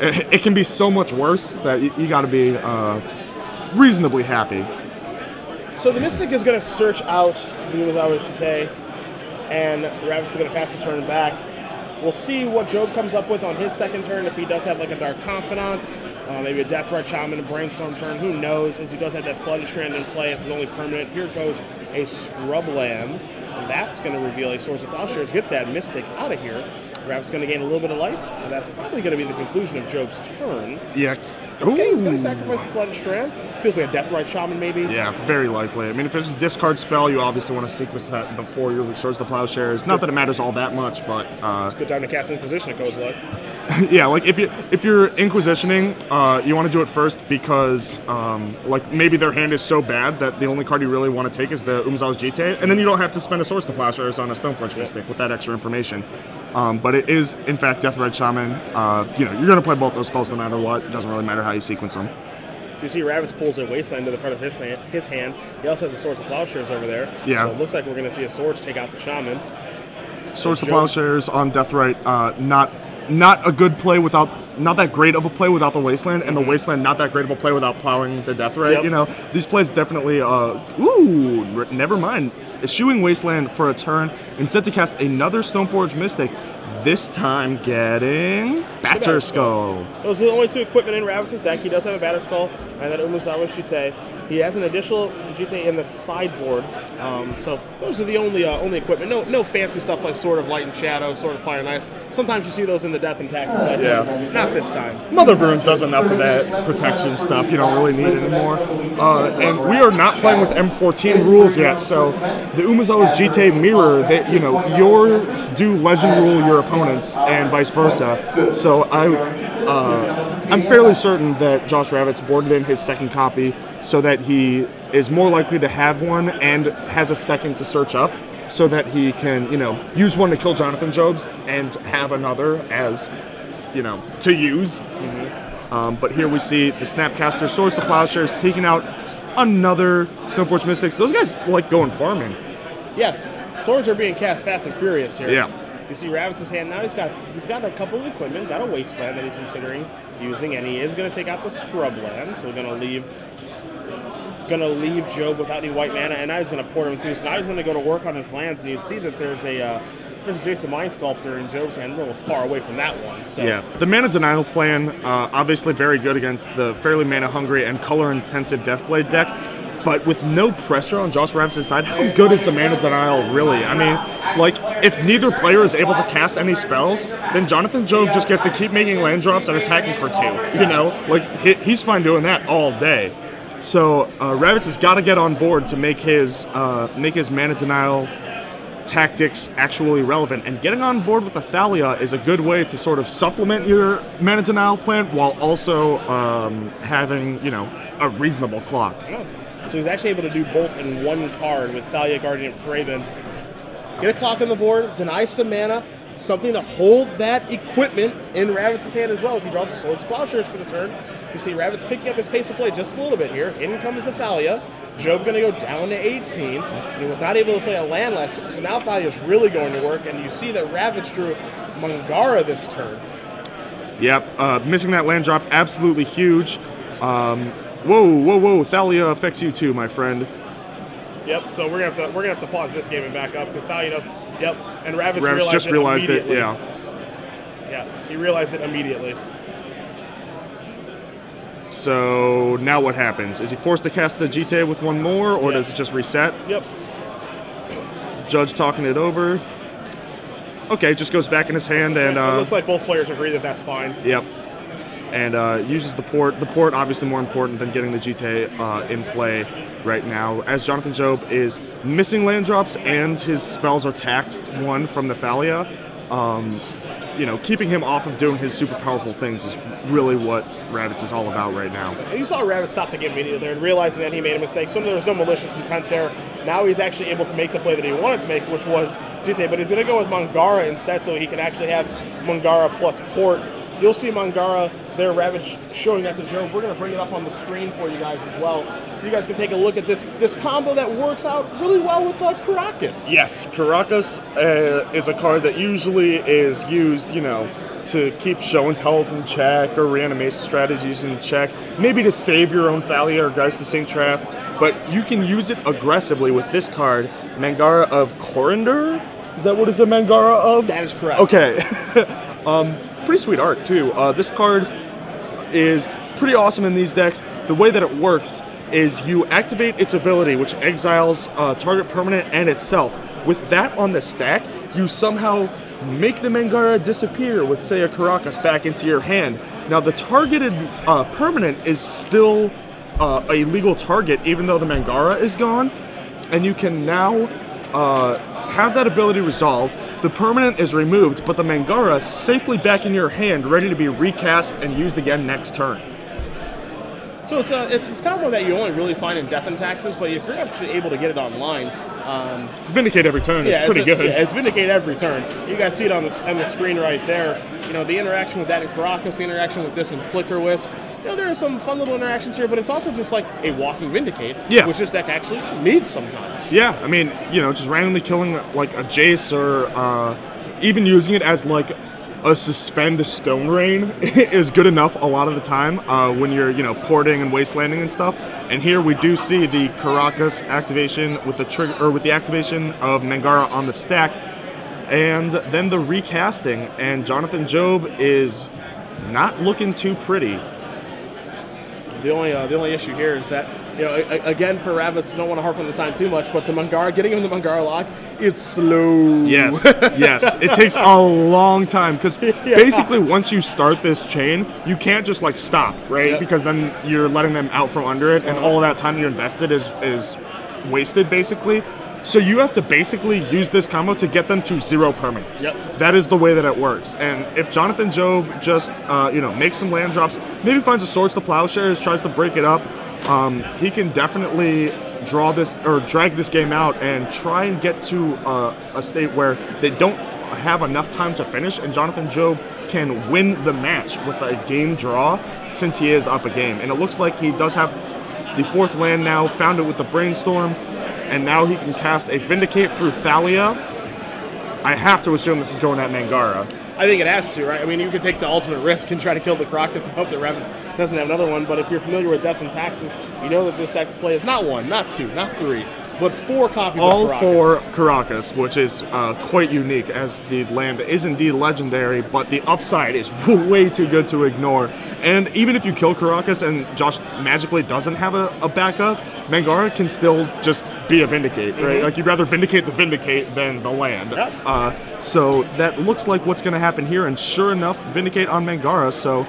it can be so much worse that you got to be reasonably happy. So the Mystic is going to search out the Umazawa's GT, and Ravitz is going to pass the turn back. We'll see what Job comes up with on his second turn, if he does have like a Dark Confidant, maybe a Deathrite Shaman, a Brainstorm turn, who knows, as he does have that Flooded Strand in play, it's his only permanent. Here goes a Scrubland, and that's going to reveal a Source of Plowshares, get that Mystic out of here. Ravitz is going to gain a little bit of life, and that's probably going to be the conclusion of Job's turn. Yeah. Okay, he's going to sacrifice the Flooded Strand. Feels like a Deathrite Shaman, maybe. Yeah, very likely. I mean, if it's a discard spell, you obviously want to sequence that before you Swords of the Plowshares. Not that it matters all that much, but it's a good time to cast Inquisition, it goes like. Yeah, like if you're Inquisitioning, you want to do it first because like maybe their hand is so bad that the only card you really want to take is the Umazawa's GT, and then you don't have to spend a Swords to Plowshares on a Stoneforge Mystic with that extra information. But it is, in fact, Deathrite Shaman. You know, you're going to play both those spells no matter what. It doesn't really matter how you sequence them. So you see Ravitz pulls a Wasteland to the front of his hand. He also has a Swords of Plowshares over there. Yeah. So it looks like we're going to see a Swords take out the Shaman. Swords to Plowshares on Deathrite, not a good play without, not that great of a play without the Wasteland, and the Wasteland not that great of a play without plowing the Deathrite. Yep. You know, these plays definitely, ooh, never mind. Eschewing Wasteland for a turn, instead to cast another Stoneforge Mystic, this time getting Batterskull. Those are the only 2 equipment in Ravitz's deck. He does have a Batterskull and that Umazawa's GT. He has an additional GT in the sideboard. So those are the only equipment. No fancy stuff like Sword of Light and Shadow, Sword of Fire and Ice. Sometimes you see those in the Death and Taxes. But not this time. Mother of Runes does enough of that protection stuff. You don't really need it anymore. And we are not playing with M14 rules yet, so the Umazawa's GT mirror that, you know, yours do legend rule your opponents and vice versa. So I'm fairly certain that Josh Ravitz boarded in his second copy so that he is more likely to have one and has a second to search up so that he can, you know, use one to kill Jonathan Jobs and have another as, you know, to use. But here we see the Snapcaster Swords to Plowshares taking out another Stoneforge Mystics. Those guys like going farming. Yeah, swords are being cast fast and furious here. Yeah. You see Ravitz's hand now. He's got a couple of equipment, got a Wasteland that he's considering using, and he is going to take out the Scrubland. So we're going to leave Job without any white mana, and now he's going to port him too. So now he's going to go to work on his lands, and you see that there's Jace the Mind Sculptor in Job's hand, a little far away from that one. So. Yeah, the Mana Denial plan, obviously very good against the fairly mana-hungry and color-intensive Deathblade deck, but with no pressure on Josh Ravitz's side, how good is the Mana Denial really? I mean, like, if neither player is able to cast any spells, then Jonathan Job just gets to keep making land drops and attacking for 2, you know? Like, he's fine doing that all day. So, Ravitz has got to get on board to make his Mana Denial tactics actually relevant, and getting on board with a Thalia is a good way to sort of supplement your Mana Denial plan while also having, you know, a reasonable clock. Yeah. So he's actually able to do both in one card with Thalia, Guardian of Thraben. Get a clock on the board, deny some mana, something to hold that equipment in Ravitz's hand as well as he draws the Swords of Plowshares for the turn. You see Ravitz picking up his pace of play just a little bit here. In comes the Thalia. Job going to go down to 18, and he was not able to play a land last turn, so now Thalia's really going to work, and you see that Ravitz drew Mangara this turn. Yep, missing that land drop, absolutely huge. Whoa! Thalia affects you too, my friend. Yep. So we're gonna have to pause this game and back up because Thalia does. Yep. And Ravitz just realized it. Yeah. Yeah. He realized it immediately. So now what happens? Is he forced to cast the GTA with one more, or does it just reset? Yep. Judge talking it over. Okay, just goes back in his hand, and it looks like both players agree that that's fine. Yep. And uses the port. The port obviously more important than getting the GTA in play right now, as Jonathan Job is missing land drops and his spells are taxed one from the Thalia. You know, keeping him off of doing his super powerful things is really what Ravitz is all about right now. And you saw Ravitz stop the game immediately there and realizing that he made a mistake. There was no malicious intent there. Now he's actually able to make the play that he wanted to make, which was GTA. But he's going to go with Mangara instead, so he can actually have Mangara plus port. You'll see Mangara there, Ravitz showing that to Joe. We're going to bring it up on the screen for you guys as well, so you guys can take a look at this combo that works out really well with Caracas. Yes, Caracas is a card that usually is used, you know, to keep show and tells in check or reanimation strategies in check, maybe to save your own Thalia or Geist the Sync Trap, but you can use it aggressively with this card, Mangara of Coriander? Is that what is a Mangara of? That is correct. Okay. Pretty sweet art too. This card is pretty awesome in these decks. The way that it works is you activate its ability, which exiles target permanent and itself. With that on the stack, you somehow make the Mangara disappear with, say, a Caracas back into your hand. Now, the targeted permanent is still a legal target, even though the Mangara is gone, and you can now have that ability resolve. The permanent is removed, but the Mangara safely back in your hand, ready to be recast and used again next turn. So it's this combo that you only really find in Death and Taxes, but if you're actually able to get it online, Vindicate every turn is pretty good. Yeah, it's Vindicate every turn. You guys see it on the screen right there. You know, the interaction with that in Caracas, the interaction with this in Flicker Wisp. You know, there are some fun little interactions here, but it's also just like a walking Vindicate, which this deck actually needs sometimes. Yeah, I mean, you know, just randomly killing like a Jace or even using it as like a Suspend Stone Rain is good enough a lot of the time when you're, you know, porting and wastelanding and stuff. And here we do see the Caracas activation with the trigger, or with the activation of Mangara on the stack, and then the recasting. And Jonathan Job is not looking too pretty. The only issue here is that, you know, again, for Ravitz, I don't want to harp on the time too much, but the Mangara, getting him the Mangara lock, it's slow. Yes, yes. It takes a long time, because basically once you start this chain, you can't just like stop, right? Yep. Because then you're letting them out from under it, and all of that time you invested is wasted, basically. So you have to basically use this combo to get them to 0 permanents. Yep. That is the way that it works. And if Jonathan Job just, you know, makes some land drops, maybe finds a Swords to Plowshares, tries to break it up, he can definitely draw this or drag this game out and try and get to a state where they don't have enough time to finish, and Jonathan Job can win the match with a game draw since he is up a game. And it looks like he does have the 4th land now, found it with the Brainstorm, and now he can cast a Vindicate through Thalia. I have to assume this is going at Mangara. I think it has to, right? I mean, you can take the ultimate risk and try to kill the Caracas and hope that Ravitz doesn't have another one, but if you're familiar with Death and Taxes, you know that this deck plays not 1, not 2, not 3, but 4 copies of Caracas. All 4 Caracas, which is quite unique, as the land is indeed legendary, but the upside is way too good to ignore. And even if you kill Caracas and Josh magically doesn't have a backup, Mangara can still just be a Vindicate, right? Like, you'd rather Vindicate the Vindicate than the land. Yep. So that looks like what's going to happen here, and sure enough, Vindicate on Mangara. So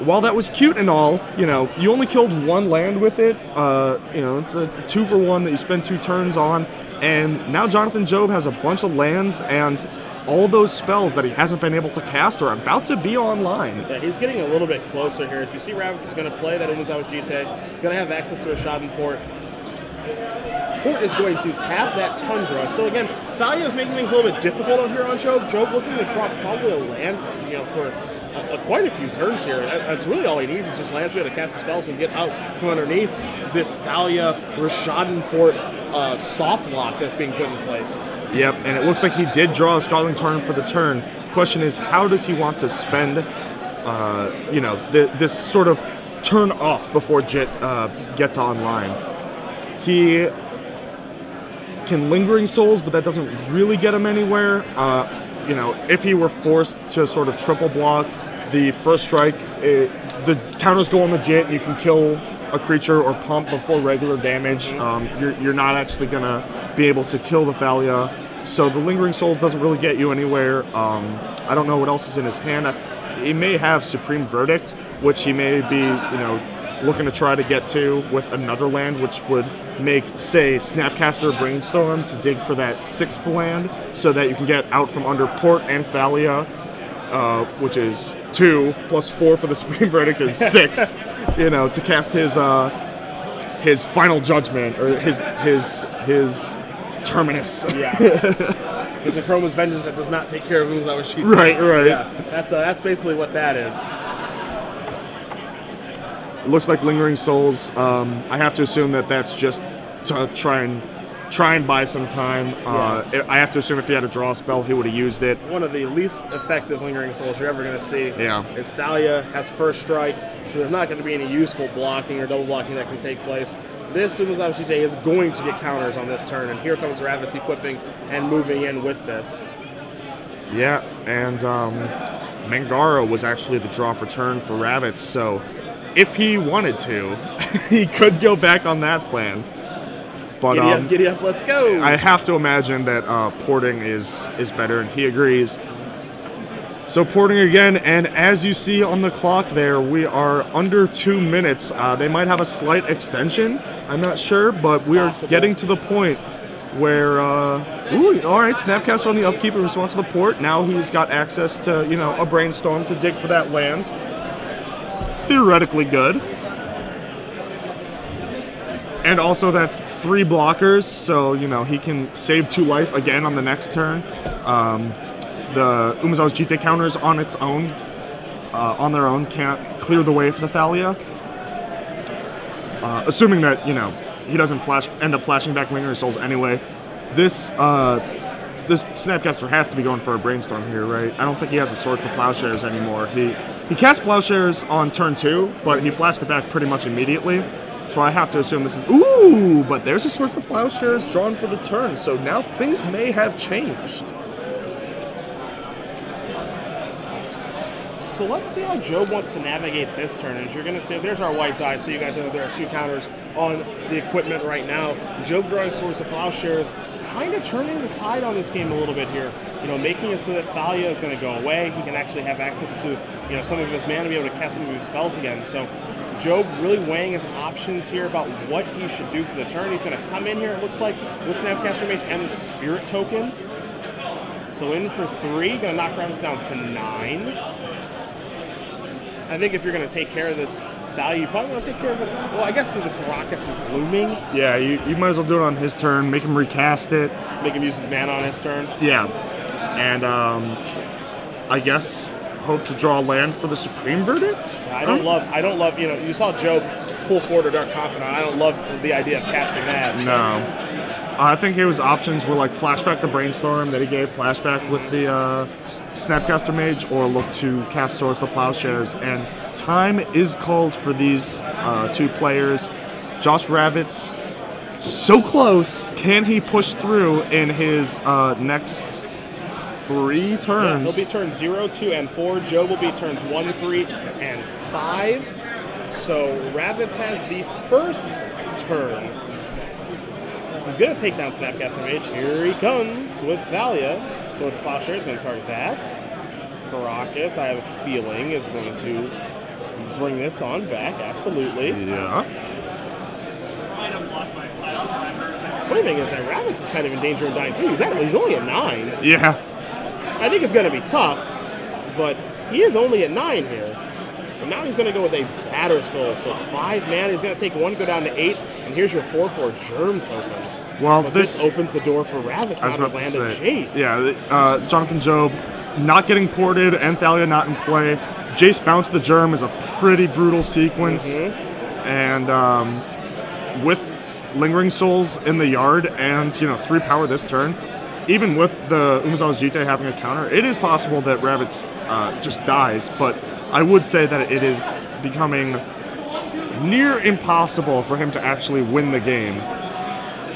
while that was cute and all, you know, you only killed 1 land with it. You know, it's a 2-for-1 that you spend 2 turns on, and now Jonathan Job has a bunch of lands, and all those spells that he hasn't been able to cast are about to be online. Yeah, he's getting a little bit closer here. As you see, Ravitz is going to play that Umezawa GTA. He's going to have access to a Schaden port. Port is going to tap that Tundra. So again, Thalia is making things a little bit difficult here on Job. Job looking to drop probably a land, you know, for quite a few turns here. That's really all he needs, is just lands to be able to cast the spells and get out from underneath this Thalia Rashadan port soft lock that's being put in place. Yep, and it looks like he did draw a Scalding Tarn for the turn. Question is, how does he want to spend, you know, this sort of turn off before Jit gets online. He can Lingering Souls, but that doesn't really get him anywhere. You know, if he were forced to sort of triple block the first strike, the counters go on the Jit, and you can kill a creature or pump before regular damage. You're not actually gonna be able to kill the Thalia, so the Lingering Souls doesn't really get you anywhere. I don't know what else is in his hand. He may have Supreme Verdict, which he may be, you know, looking to try to get to with another land, which would make, say, Snapcaster Brainstorm to dig for that 6th land, so that you can get out from under Port and Thalia, which is 2 plus 4 for the Supreme Verdict is 6. You know, to cast his Final Judgment, or his Terminus. Yeah. It's a Chroma's Vengeance that does not take care of Umuzawashita. Right. Yeah, that's basically what that is. It looks like Lingering Souls. I have to assume that that's just to try and buy some time. I have to assume if he had a draw spell, he would have used it. One of the least effective Lingering Souls you're ever going to see. Yeah. Is Thalia has first strike, so there's not going to be any useful blocking or double blocking that can take place. This Umuzawashita is going to get counters on this turn, and here comes Ravitz equipping and moving in with this. Yeah, and Mangara was actually the draw for turn for Ravitz, so if he wanted to, he could go back on that plan. But giddy up, let's go! I have to imagine that porting is better, and he agrees. So porting again, and as you see on the clock there, we are under 2 minutes. They might have a slight extension, I'm not sure, but we are getting to the point where, ooh, all right, Snapcaster on the upkeep in response to the port. Now he's got access to, you know, a Brainstorm to dig for that land. Theoretically good. And also that's 3 blockers, so, you know, he can save 2 life again on the next turn. The Umuzawashita counters on its own, on their own, can't clear the way for the Thalia. Assuming that, you know, he doesn't end up flashing back Lingering Souls anyway. This Snapcaster has to be going for a Brainstorm here, right? I don't think he has a Swords to Plowshares anymore. He cast Plowshares on turn 2, but he flashed it back pretty much immediately. So I have to assume this is... Ooh! But there's a Swords to Plowshares drawn for the turn, so now things may have changed. So let's see how Joe wants to navigate this turn. As you're going to see, there's our white die, so you guys know there are 2 counters on the equipment right now. Joe drawing Swords to Plowshares, kind of turning the tide on this game a little bit here. You know, making it so that Thalia is going to go away. He can actually have access to, you know, some of his mana to be able to cast some of his spells again. So Joe really weighing his options here about what he should do for the turn. He's going to come in here, it looks like, with Snapcaster Mage and the Spirit Token. So in for 3, going to knock Ravitz down to 9. I think if you're going to take care of this Thalia, you probably want to take care of it. Well, I guess the Caracas is looming. Yeah, you might as well do it on his turn, make him recast it. Make him use his mana on his turn. Yeah. And I guess hope to draw land for the Supreme Verdict? I don't love, you know, you saw Joe pull forward a Dark Confidant. I don't love the idea of casting that. So. No. I think his options were like flashback the Brainstorm that he gave, flashback with the Snapcaster Mage, or look to cast Swords to Plowshares. And time is called for these 2 players. Josh Ravitz, so close. Can he push through in his next 3 turns? Yeah, he'll be turns 0, 2, and 4. Joe will be turns 1, 3, and 5. So Ravitz has the first turn. He's going to take down Snapcaster Mage. Here he comes with Thalia. Swords to Plowshares is going to target that. Caracas, I have a feeling, is going to bring this on back. Absolutely. Yeah. Funny thing is that Ravitz is kind of in danger of dying too. He's only at 9. Yeah. I think it's going to be tough, but he is only at 9 here. And now he's going to go with a Batter Skull. So 5 mana. He's going to take 1, go down to 8. And here's your 4/4 Germ Token. Well, but this opens the door for Ravitz now to land a Jace. Yeah, Jonathan Job not getting ported and Thalia not in play. Jace Bounce the Germ is a pretty brutal sequence. And with Lingering Souls in the yard and, you know, 3 power this turn, even with the Umuzawashita having a counter, it is possible that Ravitz just dies. But I would say that it is becoming near impossible for him to actually win the game.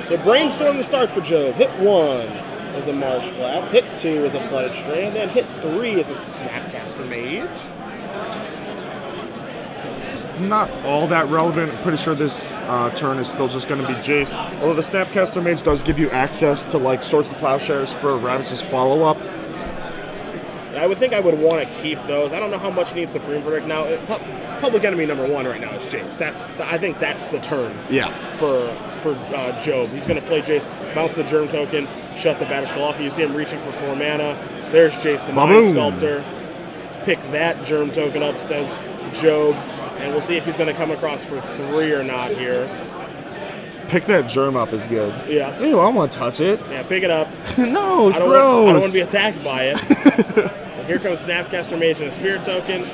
So Brainstorm to start for Job. Hit 1 is a Marsh Flats. Hit 2 is a Flooded Strand. Then hit 3 is a Snapcaster Mage. It's not all that relevant. I'm pretty sure this turn is still just going to be Jace. Although the Snapcaster Mage does give you access to like Swords to Plowshares for Ravitz's follow-up. I would think I would want to keep those. I don't know how much he needs Supreme Verdict now. Public Enemy number 1 right now is Jace. I think that's the turn. Yeah. For Job. He's going to play Jace, bounce the Germ Token, shut the Batterskull off. You see him reaching for 4 mana. There's Jace, the Mind Sculptor. Pick that Germ Token up, says Job. And we'll see if he's going to come across for 3 or not here. Pick that Germ up is good. Yeah. Ew, I want to touch it. Yeah, pick it up. No, it's gross. I don't want to be attacked by it. Here comes Snapcaster Mage and a Spirit Token.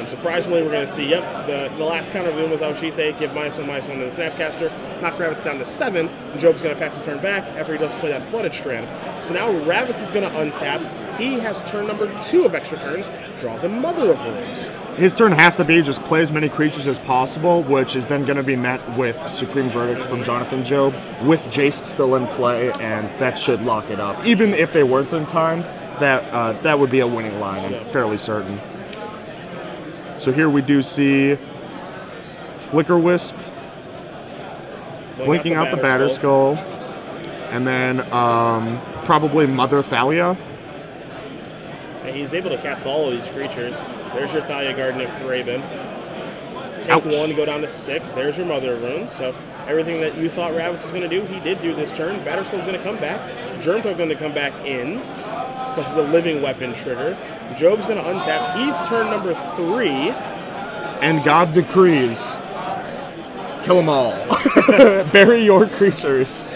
Surprisingly, we're going to see, the last counter of the was Aushite, give -1/-1 to the Snapcaster, knock Ravitz down to 7, and Job's going to pass the turn back after he does play that Flooded Strand. So now Ravitz is going to untap. He has turn number 2 of extra turns, draws a Mother of Runes. His turn has to be just play as many creatures as possible, which is then going to be met with Supreme Verdict from Jonathan Job, with Jace still in play, and that should lock it up. Even if they weren't in time, that would be a winning line, I'm fairly certain. So here we do see Flicker Wisp, blinking out the Batterskull, and then probably Mother Thalia. And he's able to cast all of these creatures. There's your Thalia Garden of Thraben. Take 1, go down to 6. There's your Mother of Runes. So everything that you thought Ravitz was going to do, he did do this turn. Batterskull's going to come back. Germ Token's going to come back in because of the Living Weapon trigger. Job's going to untap. He's turn number 3. And God decrees. Kill them all. Bury your creatures.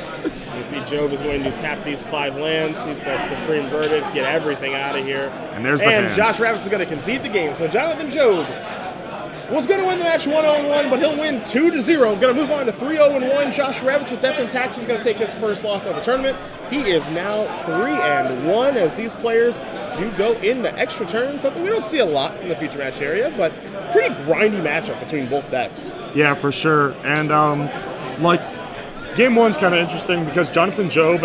You see Job is going to tap these 5 lands. He says Supreme Verdict, get everything out of here. And there's the hand. Josh Ravitz is going to concede the game. So Jonathan Job was going to win the match 1-0-1, but he'll win 2-0. Going to move on to 3-0-1. Josh Ravitz with Death and Taxes is going to take his first loss of the tournament. He is now 3-1 as these players do go into extra turns. Something we don't see a lot in the feature match area, but pretty grindy matchup between both decks. Yeah, for sure. And like, game 1's kind of interesting because Jonathan Job